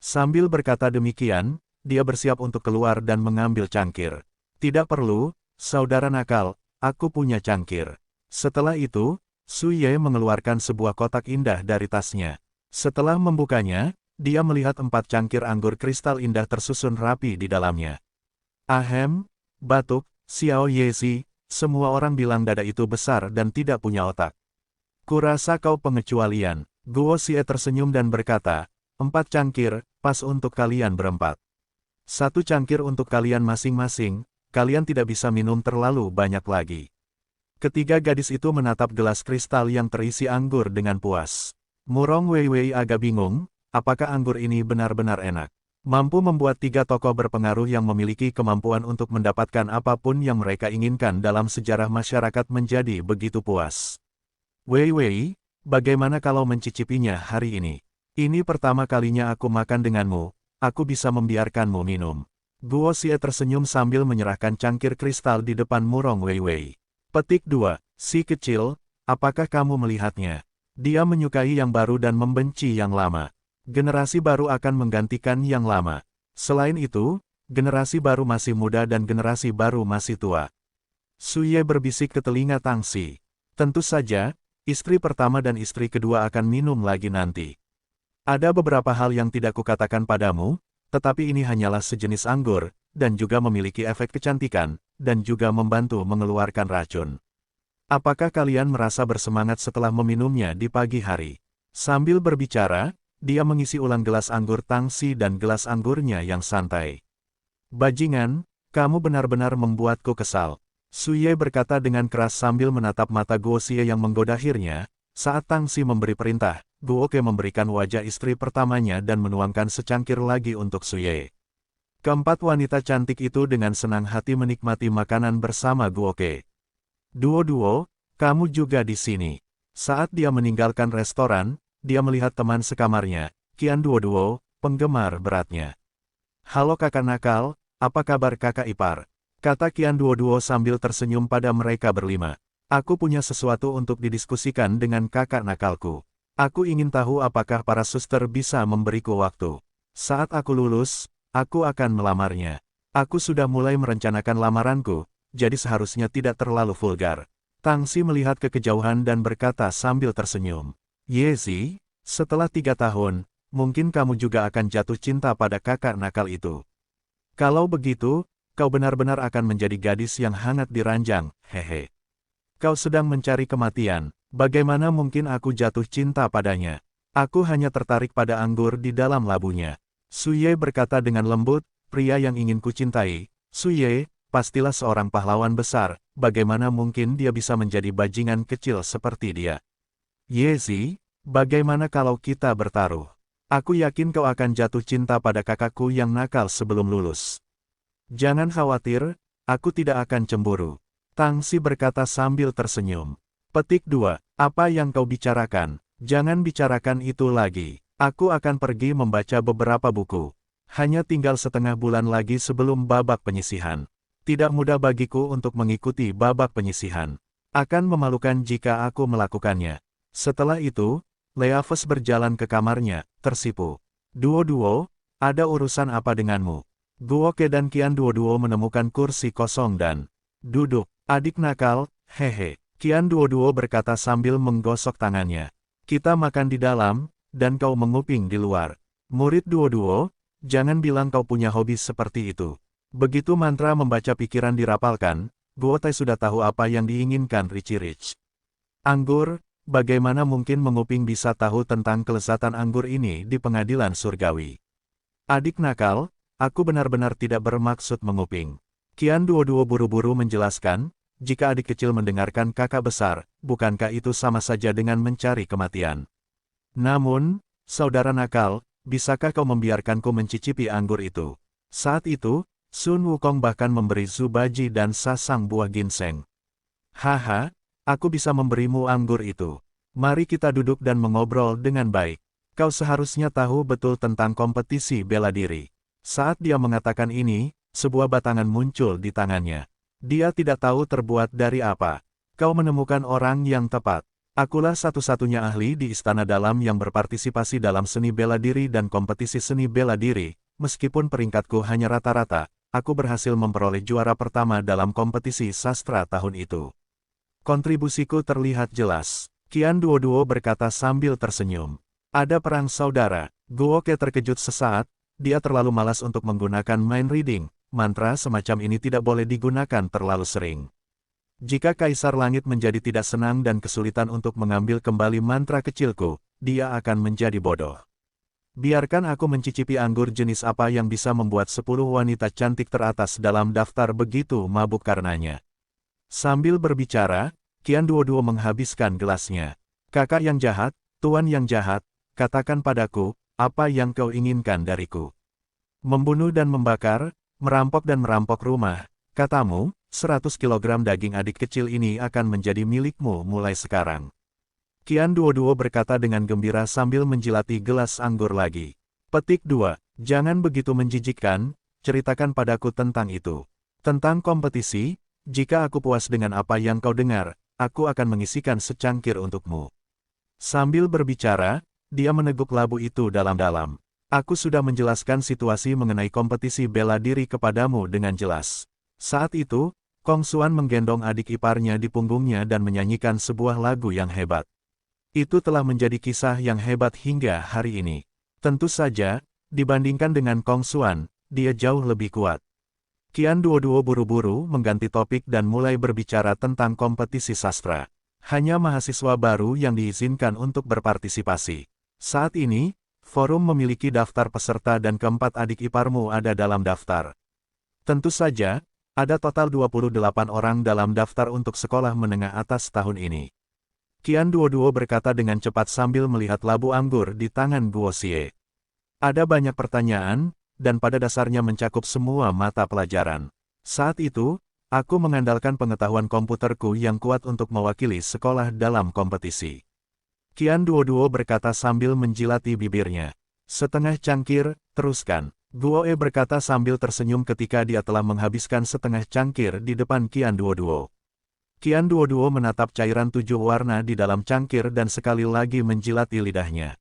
Sambil berkata demikian, dia bersiap untuk keluar dan mengambil cangkir. Tidak perlu, saudara nakal, aku punya cangkir. Setelah itu, Suye mengeluarkan sebuah kotak indah dari tasnya. Setelah membukanya, dia melihat 4 cangkir anggur kristal indah tersusun rapi di dalamnya. Ahem, batuk, Xiao Yezi, semua orang bilang dada itu besar dan tidak punya otak. Kurasa kau pengecualian. Guo Xie tersenyum dan berkata, 4 cangkir, pas untuk kalian berempat. 1 cangkir untuk kalian masing-masing, kalian tidak bisa minum terlalu banyak lagi. Ketiga gadis itu menatap gelas kristal yang terisi anggur dengan puas. Murong Weiwei agak bingung, apakah anggur ini benar-benar enak. Mampu membuat 3 tokoh berpengaruh yang memiliki kemampuan untuk mendapatkan apapun yang mereka inginkan dalam sejarah masyarakat menjadi begitu puas. Weiwei, bagaimana kalau mencicipinya hari ini? Ini pertama kalinya aku makan denganmu, aku bisa membiarkanmu minum. Guo Xie tersenyum sambil menyerahkan cangkir kristal di depan Murong Weiwei. Petik 2. Si kecil, apakah kamu melihatnya? Dia menyukai yang baru dan membenci yang lama. Generasi baru akan menggantikan yang lama. Selain itu, generasi baru masih muda dan generasi baru masih tua. Suye berbisik ke telinga Tang Xi. Tentu saja, istri pertama dan istri kedua akan minum lagi nanti. Ada beberapa hal yang tidak kukatakan padamu, tetapi ini hanyalah sejenis anggur, dan juga memiliki efek kecantikan, dan juga membantu mengeluarkan racun. Apakah kalian merasa bersemangat setelah meminumnya di pagi hari? Sambil berbicara, dia mengisi ulang gelas anggur Tang Xi dan gelas anggurnya yang santai. Bajingan, kamu benar-benar membuatku kesal. Suye berkata dengan keras sambil menatap mata Guo Xie yang menggoda. Akhirnya, saat Tang Xi memberi perintah, Guo Ke memberikan wajah istri pertamanya dan menuangkan secangkir lagi untuk Suye. Keempat wanita cantik itu dengan senang hati menikmati makanan bersama Guo Ke. Duo-duo, kamu juga di sini. Saat dia meninggalkan restoran, dia melihat teman sekamarnya, Qian Duo-duo, penggemar beratnya. Halo kakak nakal, apa kabar kakak ipar? Kata Qian Duo-duo sambil tersenyum pada mereka berlima. Aku punya sesuatu untuk didiskusikan dengan kakak nakalku. Aku ingin tahu apakah para suster bisa memberiku waktu. Saat aku lulus, aku akan melamarnya. Aku sudah mulai merencanakan lamaranku, jadi seharusnya tidak terlalu vulgar. Tang Xi melihat ke kejauhan dan berkata sambil tersenyum. Yezi, setelah 3 tahun, mungkin kamu juga akan jatuh cinta pada kakak nakal itu. Kalau begitu, kau benar-benar akan menjadi gadis yang hangat di ranjang, hehe. Kau sedang mencari kematian, bagaimana mungkin aku jatuh cinta padanya? Aku hanya tertarik pada anggur di dalam labunya. Suye berkata dengan lembut, pria yang ingin kucintai. Suye, pastilah seorang pahlawan besar, bagaimana mungkin dia bisa menjadi bajingan kecil seperti dia? Yezi, bagaimana kalau kita bertaruh? Aku yakin kau akan jatuh cinta pada kakakku yang nakal sebelum lulus. Jangan khawatir, aku tidak akan cemburu. Tang Xi berkata sambil tersenyum. Petik 2. Apa yang kau bicarakan? Jangan bicarakan itu lagi. Aku akan pergi membaca beberapa buku. Hanya tinggal setengah bulan lagi sebelum babak penyisihan. Tidak mudah bagiku untuk mengikuti babak penyisihan. Akan memalukan jika aku melakukannya. Setelah itu, Leaves berjalan ke kamarnya, tersipu. Duo-duo, ada urusan apa denganmu? Guo Ke dan Qian Duo-duo menemukan kursi kosong dan duduk. Adik nakal, hehe. Qian Duo-duo berkata sambil menggosok tangannya. Kita makan di dalam, dan kau menguping di luar. Murid Duo-duo, jangan bilang kau punya hobi seperti itu. Begitu mantra membaca pikiran dirapalkan, Guo Tai sudah tahu apa yang diinginkan Richie Rich. Anggur, bagaimana mungkin menguping bisa tahu tentang kelezatan anggur ini di pengadilan surgawi? Adik nakal, aku benar-benar tidak bermaksud menguping. Qian Duo-duo buru-buru menjelaskan, jika adik kecil mendengarkan kakak besar, bukankah itu sama saja dengan mencari kematian? Namun, saudara nakal, bisakah kau membiarkanku mencicipi anggur itu? Saat itu, Sun Wukong bahkan memberi Zubaji dan sasang buah ginseng. Haha, aku bisa memberimu anggur itu. Mari kita duduk dan mengobrol dengan baik. Kau seharusnya tahu betul tentang kompetisi bela diri. Saat dia mengatakan ini, sebuah batangan muncul di tangannya. Dia tidak tahu terbuat dari apa. Kau menemukan orang yang tepat. Akulah satu-satunya ahli di Istana Dalam yang berpartisipasi dalam seni bela diri dan kompetisi seni bela diri. Meskipun peringkatku hanya rata-rata, aku berhasil memperoleh juara pertama dalam kompetisi sastra tahun itu. Kontribusiku terlihat jelas. Qian Duo-duo berkata sambil tersenyum. Ada perang saudara. Guo Ke terkejut sesaat, dia terlalu malas untuk menggunakan mind reading, mantra semacam ini tidak boleh digunakan terlalu sering. Jika Kaisar Langit menjadi tidak senang dan kesulitan untuk mengambil kembali mantra kecilku, dia akan menjadi bodoh. Biarkan aku mencicipi anggur jenis apa yang bisa membuat 10 wanita cantik teratas dalam daftar begitu mabuk karenanya. Sambil berbicara, Qian Duoduo menghabiskan gelasnya. Kakak yang jahat, tuan yang jahat, katakan padaku, apa yang kau inginkan dariku? Membunuh dan membakar, merampok dan merampok rumah, katamu, 100 kilogram daging adik kecil ini akan menjadi milikmu mulai sekarang. Qian Duoduo berkata dengan gembira sambil menjilati gelas anggur lagi. Petik 2. Jangan begitu menjijikkan, ceritakan padaku tentang itu. Tentang kompetisi, jika aku puas dengan apa yang kau dengar, aku akan mengisikan secangkir untukmu. Sambil berbicara, dia meneguk labu itu dalam-dalam. Aku sudah menjelaskan situasi mengenai kompetisi bela diri kepadamu dengan jelas. Saat itu, Kong Xuan menggendong adik iparnya di punggungnya dan menyanyikan sebuah lagu yang hebat. Itu telah menjadi kisah yang hebat hingga hari ini. Tentu saja, dibandingkan dengan Kong Xuan, dia jauh lebih kuat. Qian Duoduo buru-buru mengganti topik dan mulai berbicara tentang kompetisi sastra. Hanya mahasiswa baru yang diizinkan untuk berpartisipasi. Saat ini, forum memiliki daftar peserta dan keempat adik iparmu ada dalam daftar. Tentu saja, ada total 28 orang dalam daftar untuk sekolah menengah atas tahun ini. Qian Duoduo berkata dengan cepat sambil melihat labu anggur di tangan Guo Xie. Ada banyak pertanyaan, dan pada dasarnya mencakup semua mata pelajaran. Saat itu, aku mengandalkan pengetahuan komputerku yang kuat untuk mewakili sekolah dalam kompetisi. Qian Duoduo berkata sambil menjilati bibirnya. Setengah cangkir, teruskan. Guo E berkata sambil tersenyum ketika dia telah menghabiskan setengah cangkir di depan Qian Duoduo. Qian Duoduo menatap cairan 7 warna di dalam cangkir dan sekali lagi menjilati lidahnya.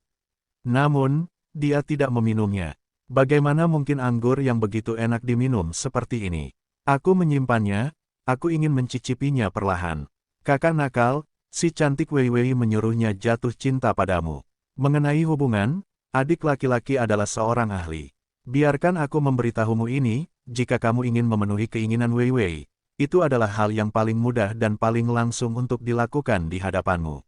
Namun, dia tidak meminumnya. Bagaimana mungkin anggur yang begitu enak diminum seperti ini? Aku menyimpannya, aku ingin mencicipinya perlahan. Kakak nakal, si cantik Wei Wei menyuruhnya jatuh cinta padamu. Mengenai hubungan, adik laki-laki adalah seorang ahli. Biarkan aku memberitahumu ini, jika kamu ingin memenuhi keinginan Wei Wei, itu adalah hal yang paling mudah dan paling langsung untuk dilakukan di hadapanmu.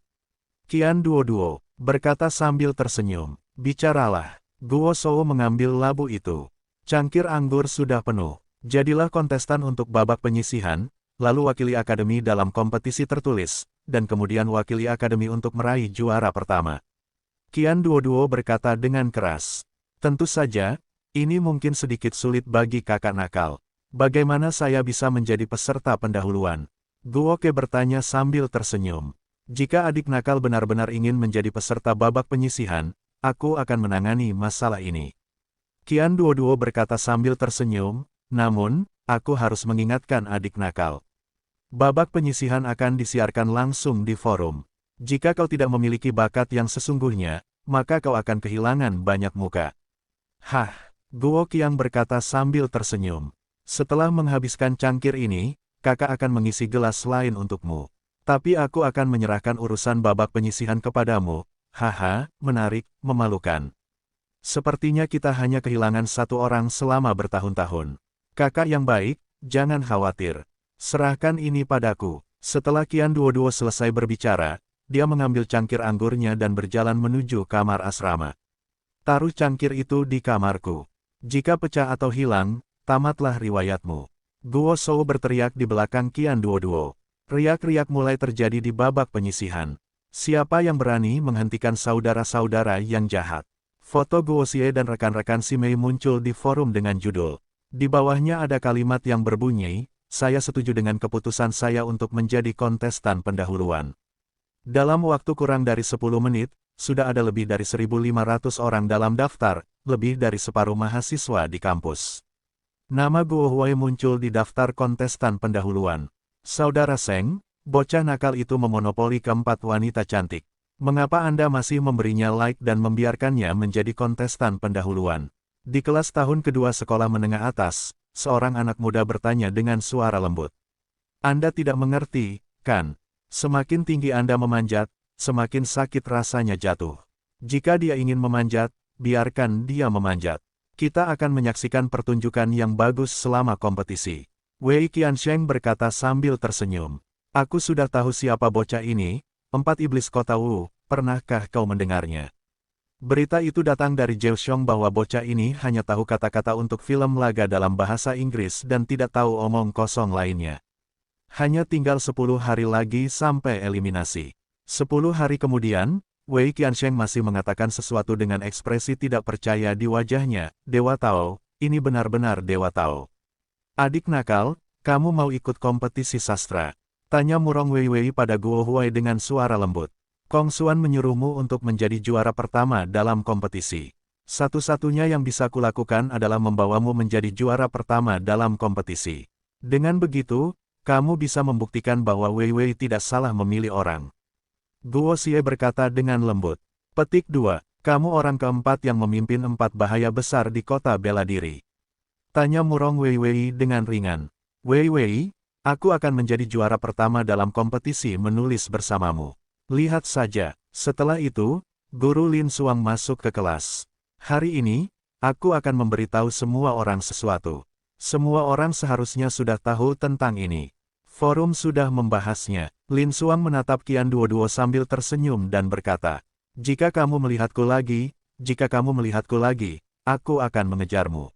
Qian Duoduo berkata sambil tersenyum. Bicaralah. Guo Shou mengambil labu itu. Cangkir anggur sudah penuh. Jadilah kontestan untuk babak penyisihan, lalu wakili akademi dalam kompetisi tertulis, dan kemudian wakili akademi untuk meraih juara pertama. Qian Duoduo berkata dengan keras. Tentu saja, ini mungkin sedikit sulit bagi kakak nakal. Bagaimana saya bisa menjadi peserta pendahuluan? Guo Ke bertanya sambil tersenyum. Jika adik nakal benar-benar ingin menjadi peserta babak penyisihan, aku akan menangani masalah ini. Qian Duoduo berkata sambil tersenyum, namun, aku harus mengingatkan adik nakal. Babak penyisihan akan disiarkan langsung di forum. Jika kau tidak memiliki bakat yang sesungguhnya, maka kau akan kehilangan banyak muka. Hah, Guo Qiang berkata sambil tersenyum. Setelah menghabiskan cangkir ini, kakak akan mengisi gelas lain untukmu. Tapi aku akan menyerahkan urusan babak penyisihan kepadamu. Haha, menarik, memalukan. Sepertinya kita hanya kehilangan satu orang selama bertahun-tahun. Kakak yang baik, jangan khawatir. Serahkan ini padaku. Setelah Qian Duoduo selesai berbicara, dia mengambil cangkir anggurnya dan berjalan menuju kamar asrama. Taruh cangkir itu di kamarku. Jika pecah atau hilang, tamatlah riwayatmu. Guo Shou berteriak di belakang Qian Duoduo. Riak-riak mulai terjadi di babak penyisihan. Siapa yang berani menghentikan saudara-saudara yang jahat? Foto Guo Xie dan rekan-rekan Si Mei muncul di forum dengan judul. Di bawahnya ada kalimat yang berbunyi, saya setuju dengan keputusan saya untuk menjadi kontestan pendahuluan. Dalam waktu kurang dari 10 menit, sudah ada lebih dari 1.500 orang dalam daftar, lebih dari separuh mahasiswa di kampus. Nama Guo Huai muncul di daftar kontestan pendahuluan. Saudara Seng, bocah nakal itu memonopoli keempat wanita cantik. Mengapa Anda masih memberinya like dan membiarkannya menjadi kontestan pendahuluan? Di kelas tahun kedua sekolah menengah atas, seorang anak muda bertanya dengan suara lembut. Anda tidak mengerti, kan? Semakin tinggi Anda memanjat, semakin sakit rasanya jatuh. Jika dia ingin memanjat, biarkan dia memanjat. Kita akan menyaksikan pertunjukan yang bagus selama kompetisi. Wei Qiansheng berkata sambil tersenyum. Aku sudah tahu siapa bocah ini, 4 iblis kota Wu, pernahkah kau mendengarnya? Berita itu datang dari Zhao Xiong bahwa bocah ini hanya tahu kata-kata untuk film laga dalam bahasa Inggris dan tidak tahu omong kosong lainnya. Hanya tinggal 10 hari lagi sampai eliminasi. 10 hari kemudian, Wei Qiansheng masih mengatakan sesuatu dengan ekspresi tidak percaya di wajahnya. Dewa Tao, ini benar-benar Dewa Tao. Adik nakal, kamu mau ikut kompetisi sastra? Tanya Murong Wei Wei pada Guo Huai dengan suara lembut. Kong Xuan menyuruhmu untuk menjadi juara pertama dalam kompetisi. Satu-satunya yang bisa kulakukan adalah membawamu menjadi juara pertama dalam kompetisi. Dengan begitu, kamu bisa membuktikan bahwa Wei Wei tidak salah memilih orang. Guo Xie berkata dengan lembut. Petik 2. Kamu orang keempat yang memimpin 4 bahaya besar di kota bela diri. Tanya Murong Wei Wei dengan ringan. Wei Wei, aku akan menjadi juara pertama dalam kompetisi menulis bersamamu. Lihat saja. Setelah itu, Guru Lin Xuang masuk ke kelas. Hari ini, aku akan memberitahu semua orang sesuatu. Semua orang seharusnya sudah tahu tentang ini. Forum sudah membahasnya. Lin Xuang menatap Qian Duoduo sambil tersenyum dan berkata, jika kamu melihatku lagi, aku akan mengejarmu.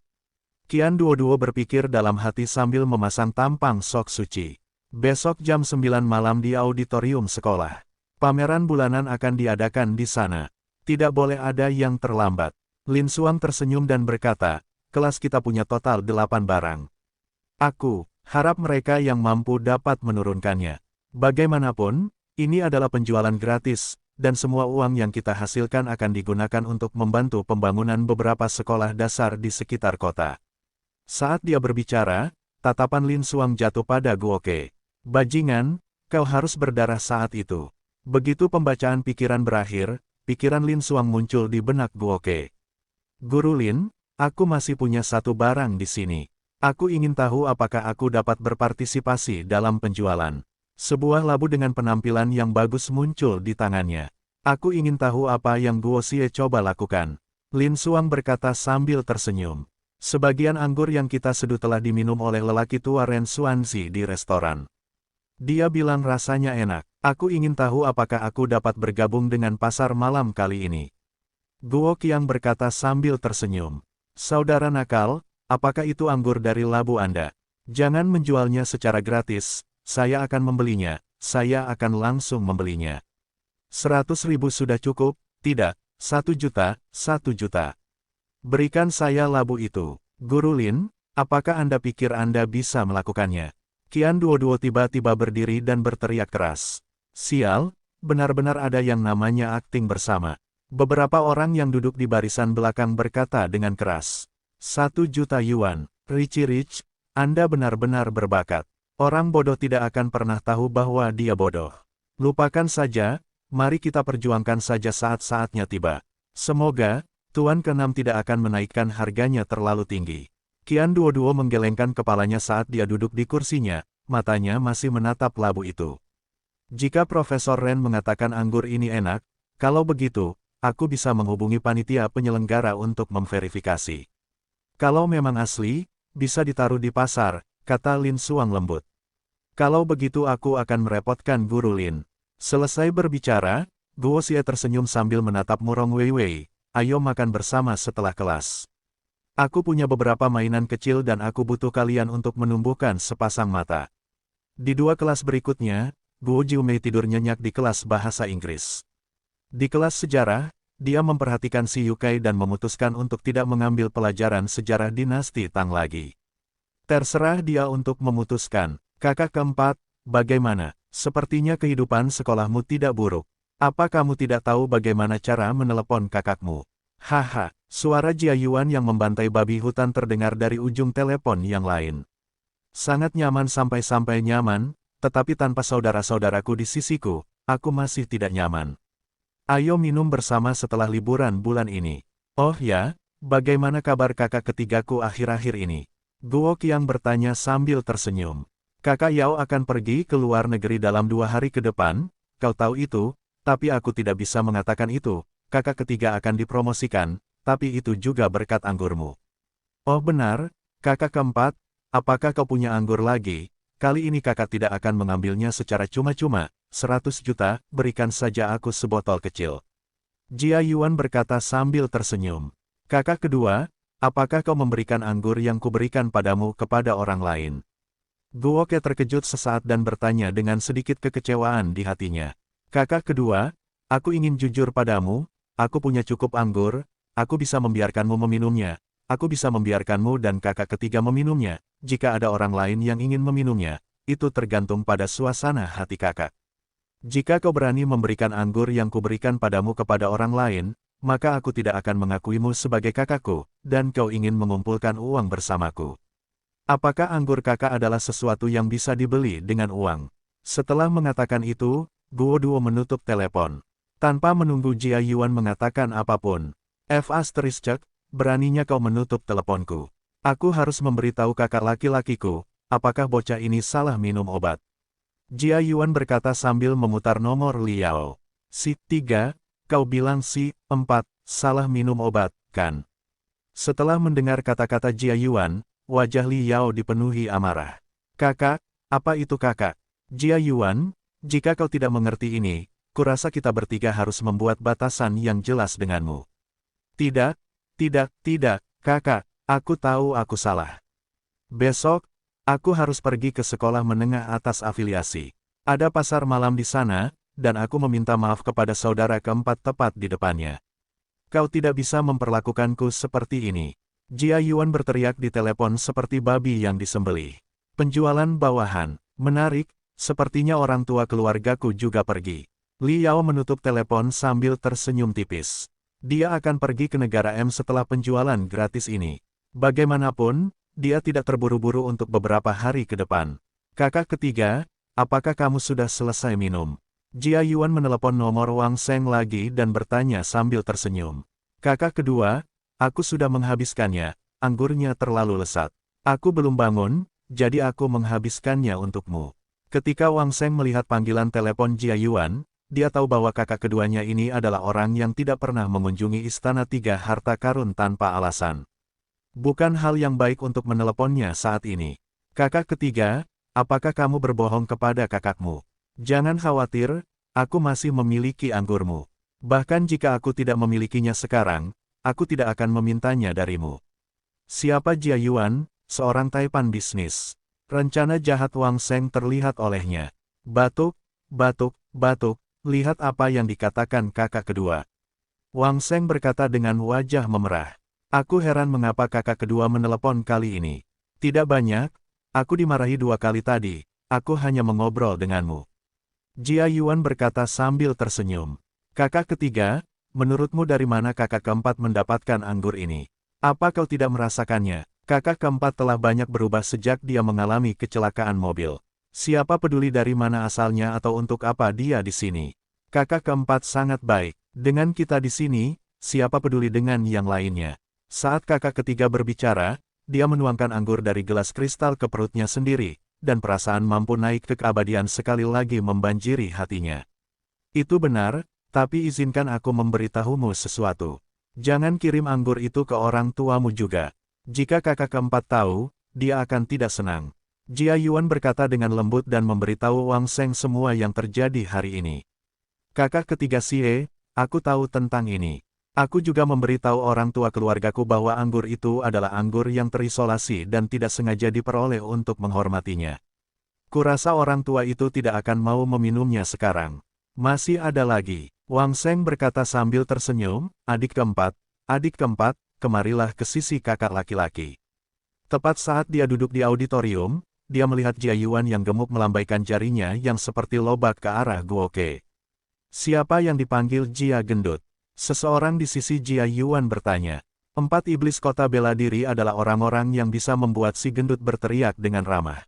Qian Duoduo berpikir dalam hati sambil memasang tampang sok suci. Besok jam 9 malam di auditorium sekolah. Pameran bulanan akan diadakan di sana. Tidak boleh ada yang terlambat. Lin Xuang tersenyum dan berkata, kelas kita punya total 8 barang. Aku harap mereka yang mampu dapat menurunkannya. Bagaimanapun, ini adalah penjualan gratis, dan semua uang yang kita hasilkan akan digunakan untuk membantu pembangunan beberapa sekolah dasar di sekitar kota. Saat dia berbicara, tatapan Lin Xuang jatuh pada Guoke. Bajingan, kau harus berdarah saat itu. Begitu pembacaan pikiran berakhir, pikiran Lin Xuang muncul di benak Guoke. Guru Lin, aku masih punya satu barang di sini. Aku ingin tahu apakah aku dapat berpartisipasi dalam penjualan. Sebuah labu dengan penampilan yang bagus muncul di tangannya. Aku ingin tahu apa yang Guo Xie coba lakukan. Lin Xuang berkata sambil tersenyum. Sebagian anggur yang kita seduh telah diminum oleh lelaki tua Ren Xuanzi di restoran. Dia bilang rasanya enak. Aku ingin tahu apakah aku dapat bergabung dengan pasar malam kali ini. Guo Qiang berkata sambil tersenyum. Saudara nakal, apakah itu anggur dari labu Anda? Jangan menjualnya secara gratis, saya akan membelinya, saya akan langsung membelinya. 100.000 sudah cukup, tidak, 1 juta, 1 juta. Berikan saya labu itu. Guru Lin, apakah Anda pikir Anda bisa melakukannya? Qian Duoduo tiba-tiba berdiri dan berteriak keras. Sial, benar-benar ada yang namanya akting bersama. Beberapa orang yang duduk di barisan belakang berkata dengan keras. 1 juta yuan, Rich, Anda benar-benar berbakat. Orang bodoh tidak akan pernah tahu bahwa dia bodoh. Lupakan saja, mari kita perjuangkan saja saat-saatnya tiba. Semoga, Tuan ke-6 tidak akan menaikkan harganya terlalu tinggi. Qian Duoduo menggelengkan kepalanya saat dia duduk di kursinya, matanya masih menatap labu itu. Jika Profesor Ren mengatakan anggur ini enak, kalau begitu, aku bisa menghubungi panitia penyelenggara untuk memverifikasi. Kalau memang asli, bisa ditaruh di pasar, kata Lin Xuang lembut. Kalau begitu aku akan merepotkan Guru Lin. Selesai berbicara, Guo Xie tersenyum sambil menatap Murong Wei Wei. Ayo makan bersama setelah kelas. Aku punya beberapa mainan kecil dan aku butuh kalian untuk menumbuhkan sepasang mata. Di 2 kelas berikutnya, Guo Jiumei tidur nyenyak di kelas bahasa Inggris. Di kelas sejarah, dia memperhatikan si Yukai dan memutuskan untuk tidak mengambil pelajaran sejarah dinasti Tang lagi. Terserah dia untuk memutuskan. Kakak keempat, bagaimana? Sepertinya kehidupan sekolahmu tidak buruk. Apa kamu tidak tahu bagaimana cara menelepon kakakmu? Haha, suara Jia Yuan yang membantai babi hutan terdengar dari ujung telepon yang lain. Sangat nyaman sampai-sampai nyaman, tetapi tanpa saudara-saudaraku di sisiku, aku masih tidak nyaman. Ayo minum bersama setelah liburan bulan ini. Oh ya, bagaimana kabar kakak ketigaku akhir-akhir ini? Guo Qiang bertanya sambil tersenyum. Kakak Yao akan pergi ke luar negeri dalam 2 hari ke depan, kau tahu itu, tapi aku tidak bisa mengatakan itu. Kakak ketiga akan dipromosikan, tapi itu juga berkat anggurmu. Oh benar, kakak keempat, apakah kau punya anggur lagi? Kali ini kakak tidak akan mengambilnya secara cuma-cuma, 100 juta, berikan saja aku sebotol kecil. Jia Yuan berkata sambil tersenyum. Kakak kedua, apakah kau memberikan anggur yang kuberikan padamu kepada orang lain? Guoke terkejut sesaat dan bertanya dengan sedikit kekecewaan di hatinya. Kakak kedua, aku ingin jujur padamu, aku punya cukup anggur, aku bisa membiarkanmu meminumnya, aku bisa membiarkanmu dan kakak ketiga meminumnya, jika ada orang lain yang ingin meminumnya, itu tergantung pada suasana hati kakak. Jika kau berani memberikan anggur yang kuberikan padamu kepada orang lain, maka aku tidak akan mengakuimu sebagai kakakku, dan kau ingin mengumpulkan uang bersamaku. Apakah anggur kakak adalah sesuatu yang bisa dibeli dengan uang? Setelah mengatakan itu, Guo Duo menutup telepon. Tanpa menunggu Jia Yuan mengatakan apapun. Beraninya kau menutup teleponku. Aku harus memberitahu kakak laki-lakiku, apakah bocah ini salah minum obat. Jia Yuan berkata sambil memutar nomor Liao. Si 3, kau bilang si 4, salah minum obat, kan? Setelah mendengar kata-kata Jia Yuan, wajah Liao dipenuhi amarah. Kakak, apa itu kakak? Jia Yuan, jika kau tidak mengerti ini, kurasa kita bertiga harus membuat batasan yang jelas denganmu. Tidak, kakak, aku tahu aku salah. Besok, aku harus pergi ke sekolah menengah atas afiliasi. Ada pasar malam di sana, dan aku meminta maaf kepada saudara keempat tepat di depannya. Kau tidak bisa memperlakukanku seperti ini. Jia Yuan berteriak di telepon seperti babi yang disembelih. Penjualan bawahan, menarik, sepertinya orang tua keluargaku juga pergi. Liao menutup telepon sambil tersenyum tipis. Dia akan pergi ke negara M setelah penjualan gratis ini. Bagaimanapun, dia tidak terburu-buru untuk beberapa hari ke depan. Kakak ketiga, apakah kamu sudah selesai minum? Jia Yuan menelepon nomor Wang Seng lagi dan bertanya sambil tersenyum. Kakak kedua, aku sudah menghabiskannya, anggurnya terlalu lesat. Aku belum bangun, jadi aku menghabiskannya untukmu. Ketika Wang Seng melihat panggilan telepon Jia Yuan, dia tahu bahwa kakak keduanya ini adalah orang yang tidak pernah mengunjungi Istana Tiga Harta Karun tanpa alasan. Bukan hal yang baik untuk meneleponnya saat ini. Kakak ketiga, apakah kamu berbohong kepada kakakmu? Jangan khawatir, aku masih memiliki anggurmu. Bahkan jika aku tidak memilikinya sekarang, aku tidak akan memintanya darimu. Siapa Jia Yuan, seorang taipan bisnis. Rencana jahat Wang Seng terlihat olehnya. Batuk, lihat apa yang dikatakan kakak kedua. Wang Seng berkata dengan wajah memerah. Aku heran mengapa kakak kedua menelepon kali ini. Tidak banyak, aku dimarahi 2 kali tadi, aku hanya mengobrol denganmu. Jia Yuan berkata sambil tersenyum. Kakak ketiga, menurutmu dari mana kakak keempat mendapatkan anggur ini? Apa kau tidak merasakannya? Kakak keempat telah banyak berubah sejak dia mengalami kecelakaan mobil. Siapa peduli dari mana asalnya atau untuk apa dia di sini? Kakak keempat sangat baik. Dengan kita di sini, siapa peduli dengan yang lainnya? Saat kakak ketiga berbicara, dia menuangkan anggur dari gelas kristal ke perutnya sendiri, dan perasaan mampu naik ke keabadian sekali lagi membanjiri hatinya. Itu benar, tapi izinkan aku memberitahumu sesuatu. Jangan kirim anggur itu ke orang tuamu juga. Jika kakak keempat tahu, dia akan tidak senang. Jia Yuan berkata dengan lembut dan memberitahu Wang Seng semua yang terjadi hari ini. Kakak ketiga Sie, aku tahu tentang ini. Aku juga memberitahu orang tua keluargaku bahwa anggur itu adalah anggur yang terisolasi dan tidak sengaja diperoleh untuk menghormatinya. Kurasa orang tua itu tidak akan mau meminumnya sekarang. Masih ada lagi. Wang Seng berkata sambil tersenyum, adik keempat, kemarilah ke sisi kakak laki-laki. Tepat saat dia duduk di auditorium, dia melihat Jia Yuan yang gemuk melambaikan jarinya yang seperti lobak ke arah Guoke. Siapa yang dipanggil Jia Gendut? Seseorang di sisi Jia Yuan bertanya. 4 iblis kota bela diri adalah orang-orang yang bisa membuat si gendut berteriak dengan ramah.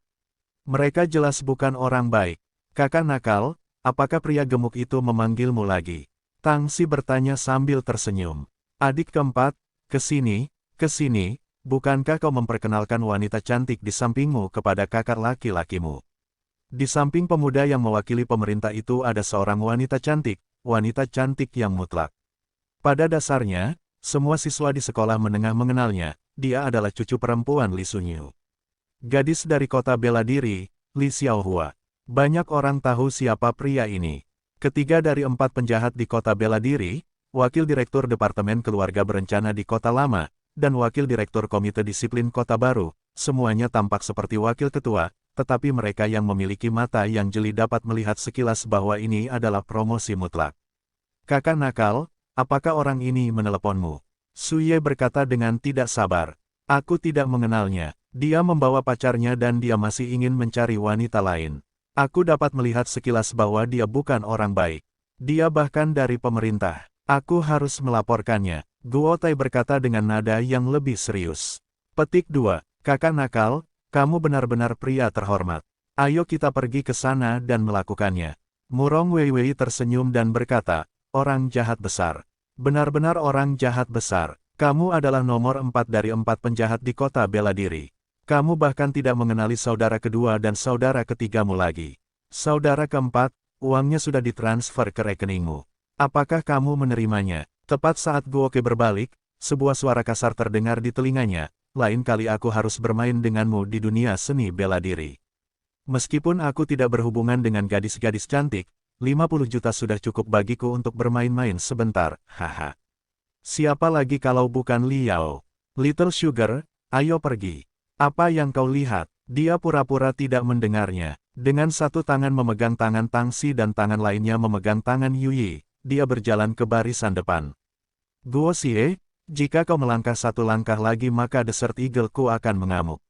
Mereka jelas bukan orang baik. Kakak nakal, apakah pria gemuk itu memanggilmu lagi? Tang Si bertanya sambil tersenyum. Adik keempat, kesini, bukankah kau memperkenalkan wanita cantik di sampingmu kepada kakak laki-lakimu? Di samping pemuda yang mewakili pemerintah itu ada seorang wanita cantik yang mutlak. Pada dasarnya, semua siswa di sekolah menengah mengenalnya, dia adalah cucu perempuan Li Sunyu. Gadis dari kota bela diri, Li Xiaohua. Banyak orang tahu siapa pria ini. Ketiga dari 4 penjahat di kota bela diri, Wakil Direktur Departemen Keluarga Berencana di Kota Lama, dan Wakil Direktur Komite Disiplin Kota Baru, semuanya tampak seperti wakil ketua, tetapi mereka yang memiliki mata yang jeli dapat melihat sekilas bahwa ini adalah promosi mutlak. Kakak nakal, apakah orang ini meneleponmu? Suye berkata dengan tidak sabar. Aku tidak mengenalnya. Dia membawa pacarnya dan dia masih ingin mencari wanita lain. Aku dapat melihat sekilas bahwa dia bukan orang baik. Dia bahkan dari pemerintah. Aku harus melaporkannya. Guo Tai berkata dengan nada yang lebih serius. Petik 2. Kakak nakal, kamu benar-benar pria terhormat. Ayo kita pergi ke sana dan melakukannya. Murong Weiwei tersenyum dan berkata, orang jahat besar. Benar-benar orang jahat besar. Kamu adalah nomor 4 dari 4 penjahat di kota bela diri. Kamu bahkan tidak mengenali saudara kedua dan saudara ketigamu lagi. Saudara keempat, uangnya sudah ditransfer ke rekeningmu. Apakah kamu menerimanya? Tepat saat Guoke berbalik, sebuah suara kasar terdengar di telinganya. Lain kali aku harus bermain denganmu di dunia seni bela diri. Meskipun aku tidak berhubungan dengan gadis-gadis cantik, 50 juta sudah cukup bagiku untuk bermain-main sebentar, haha. Siapa lagi kalau bukan Liao? Little Sugar, ayo pergi. Apa yang kau lihat? Dia pura-pura tidak mendengarnya. Dengan satu tangan memegang tangan Tangxi dan tangan lainnya memegang tangan Yuyi, dia berjalan ke barisan depan. Guo Xie, jika kau melangkah satu langkah lagi maka Desert Eagle-ku akan mengamuk.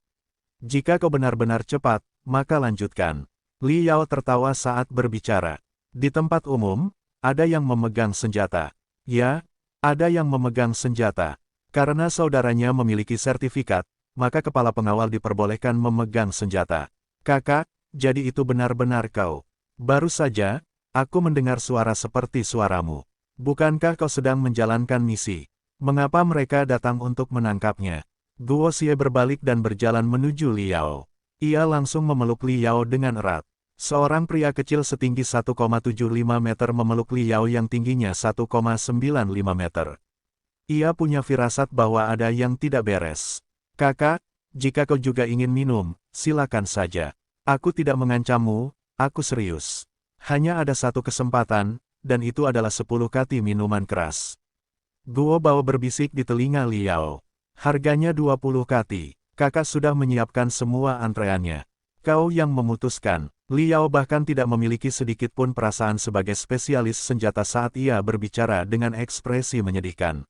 Jika kau benar-benar cepat, maka lanjutkan. Liao tertawa saat berbicara. Di tempat umum, ada yang memegang senjata. Ya, ada yang memegang senjata. Karena saudaranya memiliki sertifikat, maka kepala pengawal diperbolehkan memegang senjata. Kakak, jadi itu benar-benar kau. Baru saja, aku mendengar suara seperti suaramu. Bukankah kau sedang menjalankan misi? Mengapa mereka datang untuk menangkapnya? Guo Xie berbalik dan berjalan menuju Liao. Ia langsung memeluk Liao dengan erat. Seorang pria kecil setinggi 1,75 meter memeluk Liao yang tingginya 1,95 meter. Ia punya firasat bahwa ada yang tidak beres. Kakak, jika kau juga ingin minum, silakan saja. Aku tidak mengancammu, aku serius. Hanya ada satu kesempatan, dan itu adalah 10 kati minuman keras. Guo Bao berbisik di telinga Liao. Harganya 20 kati. Kakak sudah menyiapkan semua antreannya. Kau yang memutuskan. Liao bahkan tidak memiliki sedikit pun perasaan sebagai spesialis senjata saat ia berbicara dengan ekspresi menyedihkan.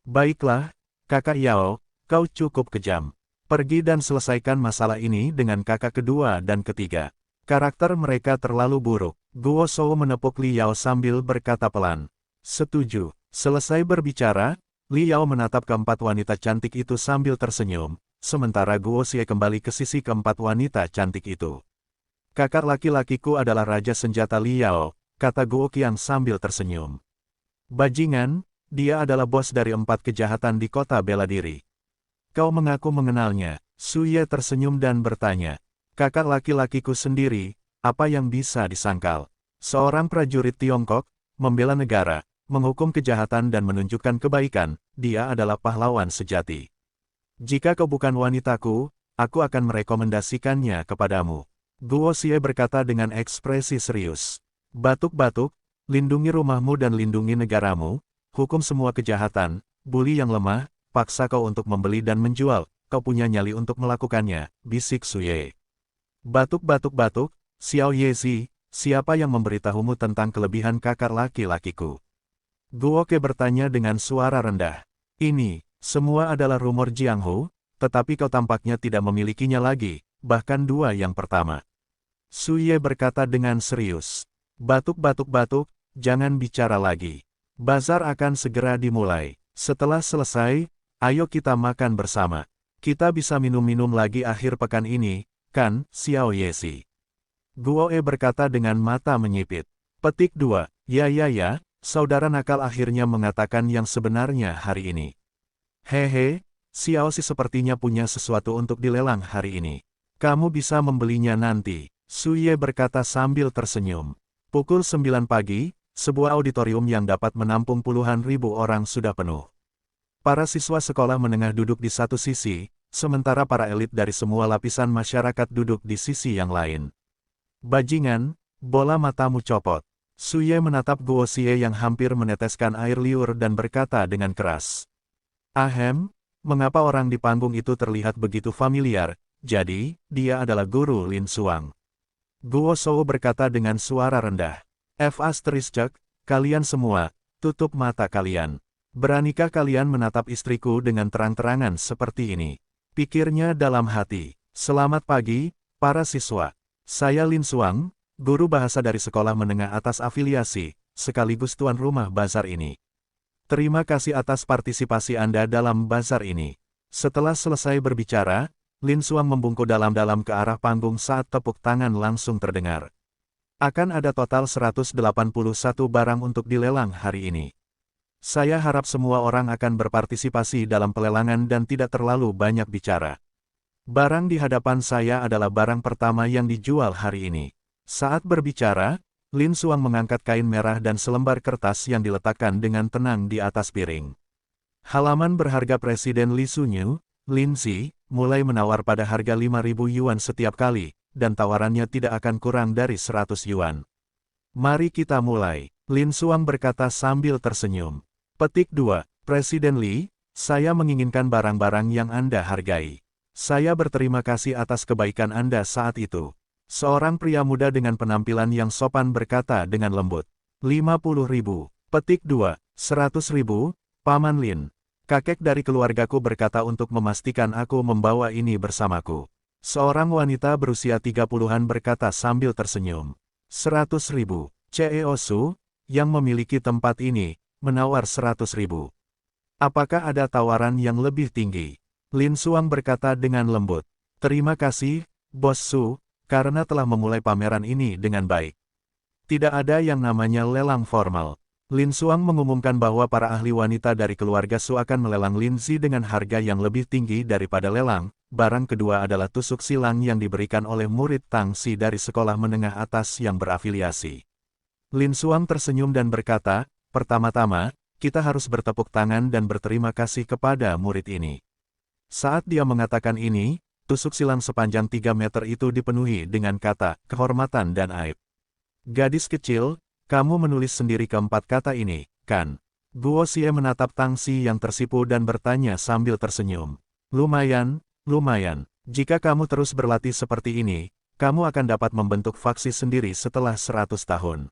Baiklah, kakak Yao, kau cukup kejam. Pergi dan selesaikan masalah ini dengan kakak kedua dan ketiga. Karakter mereka terlalu buruk. Guo Shou menepuk Liao sambil berkata pelan. Setuju. Selesai berbicara, Liao menatap keempat wanita cantik itu sambil tersenyum, sementara Guo Xie kembali ke sisi keempat wanita cantik itu. Kakak laki-lakiku adalah Raja Senjata Liao, kata Guo Qiang sambil tersenyum. Bajingan, dia adalah bos dari 4 kejahatan di kota bela diri. Kau mengaku mengenalnya. Suye tersenyum dan bertanya. Kakak laki-lakiku sendiri, apa yang bisa disangkal? Seorang prajurit Tiongkok, membela negara, menghukum kejahatan dan menunjukkan kebaikan, dia adalah pahlawan sejati. Jika kau bukan wanitaku, aku akan merekomendasikannya kepadamu. Guo Xie berkata dengan ekspresi serius. Batuk-batuk, lindungi rumahmu dan lindungi negaramu, hukum semua kejahatan, bully yang lemah, paksa kau untuk membeli dan menjual, kau punya nyali untuk melakukannya, bisik Suye. Batuk-batuk-batuk, Xiao Yezi, siapa yang memberitahumu tentang kelebihan kakak laki-lakiku? Guo Ke bertanya dengan suara rendah. Ini, semua adalah rumor Jianghu, tetapi kau tampaknya tidak memilikinya lagi, bahkan 2 yang pertama. Suye berkata dengan serius. Batuk-batuk-batuk, jangan bicara lagi. Bazar akan segera dimulai. Setelah selesai, ayo kita makan bersama. Kita bisa minum-minum lagi akhir pekan ini, kan, Xiao Yezi? Guo E berkata dengan mata menyipit. Petik 2, ya, saudara nakal akhirnya mengatakan yang sebenarnya hari ini. Hehe, Xiao Si sepertinya punya sesuatu untuk dilelang hari ini. Kamu bisa membelinya nanti, Suye berkata sambil tersenyum. Pukul 9 pagi, sebuah auditorium yang dapat menampung puluhan ribu orang sudah penuh. Para siswa sekolah menengah duduk di satu sisi, sementara para elit dari semua lapisan masyarakat duduk di sisi yang lain. Bajingan, bola matamu copot. Suye menatap Guo Xie yang hampir meneteskan air liur dan berkata dengan keras. Ahem, mengapa orang di panggung itu terlihat begitu familiar? Jadi, dia adalah guru Lin Xuang. Guo Shou berkata dengan suara rendah. Kalian semua, tutup mata kalian. Beranikah kalian menatap istriku dengan terang-terangan seperti ini? Pikirnya dalam hati. Selamat pagi, para siswa. Saya Lin Xuang, guru bahasa dari sekolah menengah atas afiliasi, sekaligus tuan rumah bazar ini. Terima kasih atas partisipasi Anda dalam bazar ini. Setelah selesai berbicara, Lin Xuang membungkuk dalam-dalam ke arah panggung saat tepuk tangan langsung terdengar. Akan ada total 181 barang untuk dilelang hari ini. Saya harap semua orang akan berpartisipasi dalam pelelangan dan tidak terlalu banyak bicara. Barang di hadapan saya adalah barang pertama yang dijual hari ini. Saat berbicara, Lin Xuang mengangkat kain merah dan selembar kertas yang diletakkan dengan tenang di atas piring. Halaman berharga Presiden Li Sunyu, Lin Xi, mulai menawar pada harga 5.000 yuan setiap kali, dan tawarannya tidak akan kurang dari 100 yuan. Mari kita mulai, Lin Xuang berkata sambil tersenyum. Petik 2, Presiden Li, saya menginginkan barang-barang yang Anda hargai. Saya berterima kasih atas kebaikan Anda saat itu. Seorang pria muda dengan penampilan yang sopan berkata dengan lembut. 50.000. Petik 2, 100.000, Paman Lin. Kakek dari keluargaku berkata untuk memastikan aku membawa ini bersamaku. Seorang wanita berusia 30-an berkata sambil tersenyum. 100.000. CEO Su, yang memiliki tempat ini, menawar 100.000. Apakah ada tawaran yang lebih tinggi? Lin Xuang berkata dengan lembut. Terima kasih, Bos Su, karena telah memulai pameran ini dengan baik. Tidak ada yang namanya lelang formal. Lin Xuang mengumumkan bahwa para ahli wanita dari keluarga Su akan melelang Lin Zi dengan harga yang lebih tinggi daripada lelang. Barang kedua adalah tusuk silang yang diberikan oleh murid Tang Xi dari sekolah menengah atas yang berafiliasi. Lin Xuang tersenyum dan berkata, pertama-tama, kita harus bertepuk tangan dan berterima kasih kepada murid ini. Saat dia mengatakan ini, tusuk silang sepanjang 3 meter itu dipenuhi dengan kata, kehormatan dan aib. Gadis kecil, kamu menulis sendiri keempat kata ini, kan? Guo Xie menatap Tang Xi yang tersipu dan bertanya sambil tersenyum. Lumayan, lumayan. Jika kamu terus berlatih seperti ini, kamu akan dapat membentuk faksi sendiri setelah 100 tahun.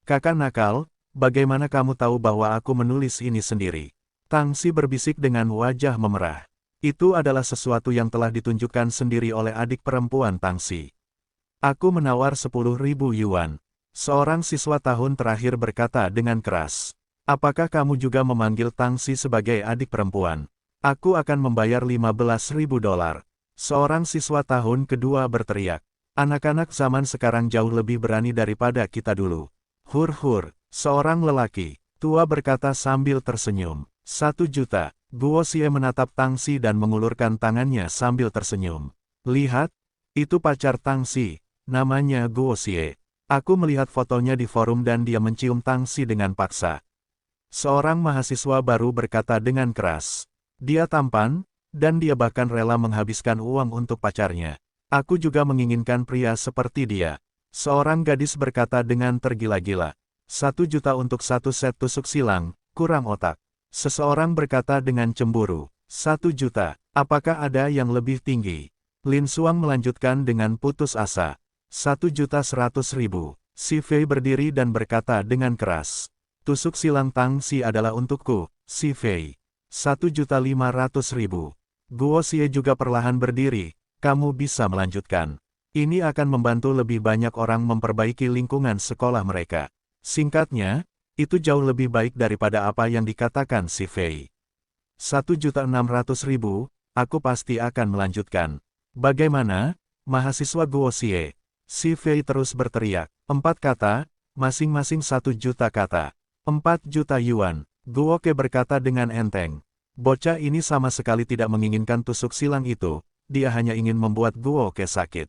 Kakak nakal, bagaimana kamu tahu bahwa aku menulis ini sendiri? Tang Xi berbisik dengan wajah memerah. Itu adalah sesuatu yang telah ditunjukkan sendiri oleh adik perempuan Tang Xi. Aku menawar 10.000 yuan. Seorang siswa tahun terakhir berkata dengan keras. Apakah kamu juga memanggil Tang Xi sebagai adik perempuan? Aku akan membayar 15.000 dolar. Seorang siswa tahun kedua berteriak. Anak-anak zaman sekarang jauh lebih berani daripada kita dulu. Hur-hur, seorang lelaki tua berkata sambil tersenyum. 1 juta. Guo Xie menatap Tang Xi dan mengulurkan tangannya sambil tersenyum. Lihat, itu pacar Tang Xi, namanya Guo Xie. Aku melihat fotonya di forum dan dia mencium Tang Xi dengan paksa. Seorang mahasiswa baru berkata dengan keras. Dia tampan, dan dia bahkan rela menghabiskan uang untuk pacarnya. Aku juga menginginkan pria seperti dia. Seorang gadis berkata dengan tergila-gila. 1 juta untuk 1 set tusuk silang, kurang otak. Seseorang berkata dengan cemburu. 1 juta, apakah ada yang lebih tinggi? Lin Xuang melanjutkan dengan putus asa. 1.100.000. Si Fei berdiri dan berkata dengan keras. Tusuk silang Tang Xi adalah untukku, Si Fei. 1.500.000. Guo Xie juga perlahan berdiri. Kamu bisa melanjutkan. Ini akan membantu lebih banyak orang memperbaiki lingkungan sekolah mereka. Singkatnya, itu jauh lebih baik daripada apa yang dikatakan Si Fei. 1.600.000, aku pasti akan melanjutkan. Bagaimana, mahasiswa Guo Xie? Si Fei terus berteriak. 4 kata, masing-masing 1 juta kata. 4 juta yuan, Guo Ke berkata dengan enteng. Bocah ini sama sekali tidak menginginkan tusuk silang itu, dia hanya ingin membuat Guo Ke sakit.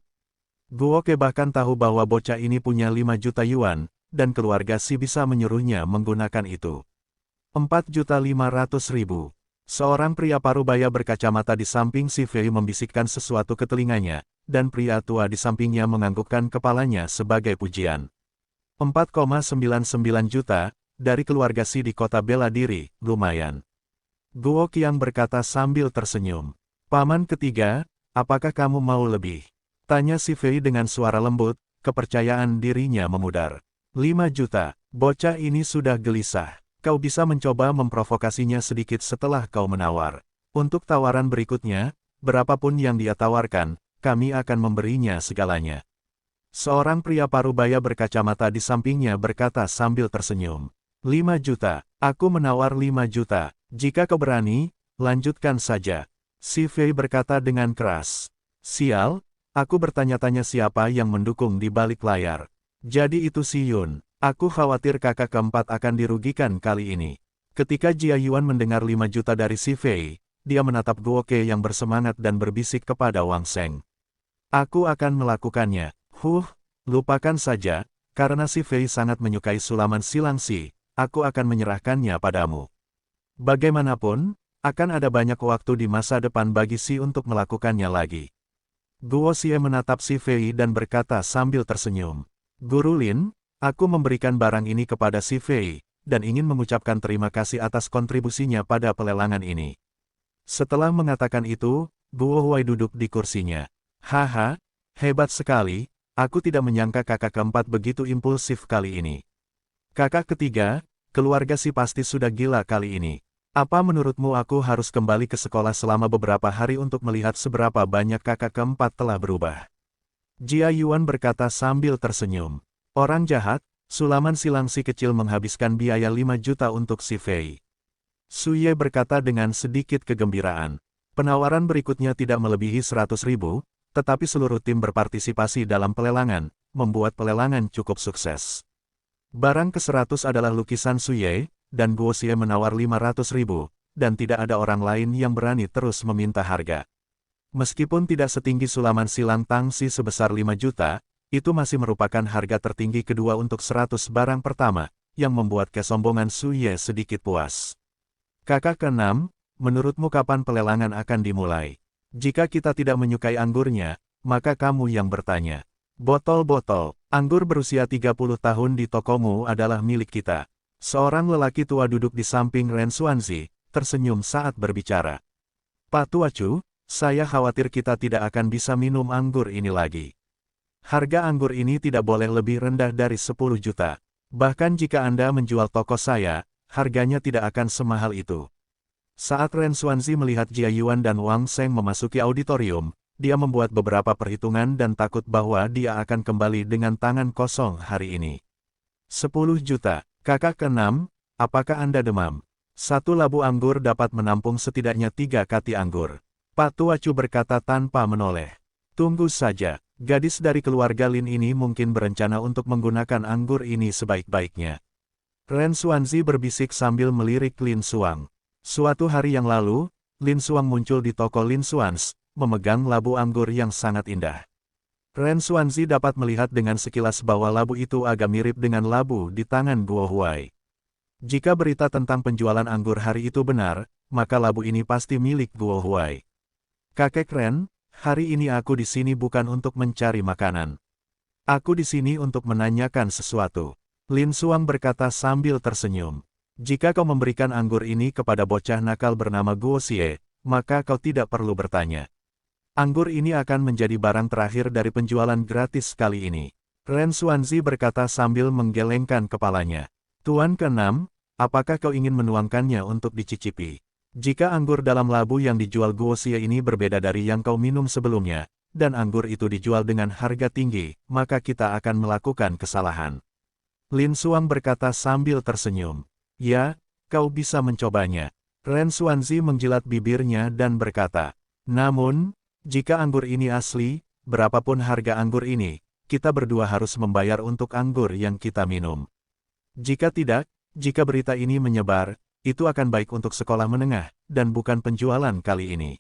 Guo Ke bahkan tahu bahwa bocah ini punya 5 juta yuan, dan keluarga Si bisa menyuruhnya menggunakan itu. 4.500.000. Seorang pria parubaya berkacamata di samping si Fei membisikkan sesuatu ke telinganya, dan pria tua di sampingnya menganggukkan kepalanya sebagai pujian. 4,99 juta, dari keluarga Si di kota bela diri, lumayan. Guo Qiang berkata sambil tersenyum. Paman ketiga, apakah kamu mau lebih? Tanya si Fei dengan suara lembut, kepercayaan dirinya memudar. 5 juta, bocah ini sudah gelisah. Kau bisa mencoba memprovokasinya sedikit setelah kau menawar. Untuk tawaran berikutnya, berapapun yang dia tawarkan, kami akan memberinya segalanya. Seorang pria parubaya berkacamata di sampingnya berkata sambil tersenyum. 5 juta, aku menawar 5 juta, jika kau berani, lanjutkan saja. Si Fei berkata dengan keras. Sial, aku bertanya-tanya siapa yang mendukung di balik layar. Jadi itu si Yun. Aku khawatir kakak keempat akan dirugikan kali ini. Ketika Jia Yuan mendengar 5 juta dari si Fei, dia menatap Guo Ke yang bersemangat dan berbisik kepada Wang Sheng. Aku akan melakukannya. Lupakan saja, karena si Fei sangat menyukai sulaman silang si, aku akan menyerahkannya padamu. Bagaimanapun, akan ada banyak waktu di masa depan bagi si untuk melakukannya lagi. Guo Xie menatap si Fei dan berkata sambil tersenyum. Guru Lin, aku memberikan barang ini kepada si Fei, dan ingin mengucapkan terima kasih atas kontribusinya pada pelelangan ini. Setelah mengatakan itu, Guo Huai duduk di kursinya. Haha, hebat sekali, aku tidak menyangka kakak keempat begitu impulsif kali ini. Kakak ketiga, keluarga si pasti sudah gila kali ini. Apa menurutmu aku harus kembali ke sekolah selama beberapa hari untuk melihat seberapa banyak kakak keempat telah berubah? Jia Yuan berkata sambil tersenyum. Orang jahat, sulaman silang si kecil menghabiskan biaya 5 juta untuk si Fei. Su Ye berkata dengan sedikit kegembiraan. Penawaran berikutnya tidak melebihi 100.000, tetapi seluruh tim berpartisipasi dalam pelelangan, membuat pelelangan cukup sukses. Barang ke-100 adalah lukisan Su Ye, dan Guo Xie menawar 500.000, dan tidak ada orang lain yang berani terus meminta harga. Meskipun tidak setinggi sulaman silang Tang Si sebesar 5 juta, itu masih merupakan harga tertinggi kedua untuk 100 barang pertama, yang membuat kesombongan Su Ye sedikit puas. Kakak ke-6, menurutmu kapan pelelangan akan dimulai? Jika kita tidak menyukai anggurnya, maka kamu yang bertanya. Botol-botol, anggur berusia 30 tahun di tokomu adalah milik kita. Seorang lelaki tua duduk di samping Ren Xuanzi, tersenyum saat berbicara. Pak Tuacu, saya khawatir kita tidak akan bisa minum anggur ini lagi. Harga anggur ini tidak boleh lebih rendah dari 10 juta. Bahkan jika Anda menjual toko saya, harganya tidak akan semahal itu. Saat Ren Xuanzi melihat Jia Yuan dan Wang Sheng memasuki auditorium, dia membuat beberapa perhitungan dan takut bahwa dia akan kembali dengan tangan kosong hari ini. 10 juta, kakak ke-6, apakah Anda demam? Satu labu anggur dapat menampung setidaknya 3 kati anggur. Pak Tuacu berkata tanpa menoleh. Tunggu saja. Gadis dari keluarga Lin ini mungkin berencana untuk menggunakan anggur ini sebaik-baiknya. Ren Xuanzi berbisik sambil melirik Lin Xuang. Suatu hari yang lalu, Lin Xuang muncul di toko Lin Xuans, memegang labu anggur yang sangat indah. Ren Xuanzi dapat melihat dengan sekilas bahwa labu itu agak mirip dengan labu di tangan Guo Huai. Jika berita tentang penjualan anggur hari itu benar, maka labu ini pasti milik Guo Huai. Kakek Ren, hari ini aku di sini bukan untuk mencari makanan. Aku di sini untuk menanyakan sesuatu. Lin Xuang berkata sambil tersenyum. Jika kau memberikan anggur ini kepada bocah nakal bernama Guo Xie, maka kau tidak perlu bertanya. Anggur ini akan menjadi barang terakhir dari penjualan gratis kali ini. Ren Xuanzi berkata sambil menggelengkan kepalanya. Tuan ke-6, apakah kau ingin menuangkannya untuk dicicipi? Jika anggur dalam labu yang dijual Guo Xie ini berbeda dari yang kau minum sebelumnya, dan anggur itu dijual dengan harga tinggi, maka kita akan melakukan kesalahan. Lin Xuang berkata sambil tersenyum. Ya, kau bisa mencobanya. Ren Xuanzi menjilat bibirnya dan berkata, namun, jika anggur ini asli, berapapun harga anggur ini, kita berdua harus membayar untuk anggur yang kita minum. Jika tidak, jika berita ini menyebar, itu akan baik untuk sekolah menengah, dan bukan penjualan kali ini.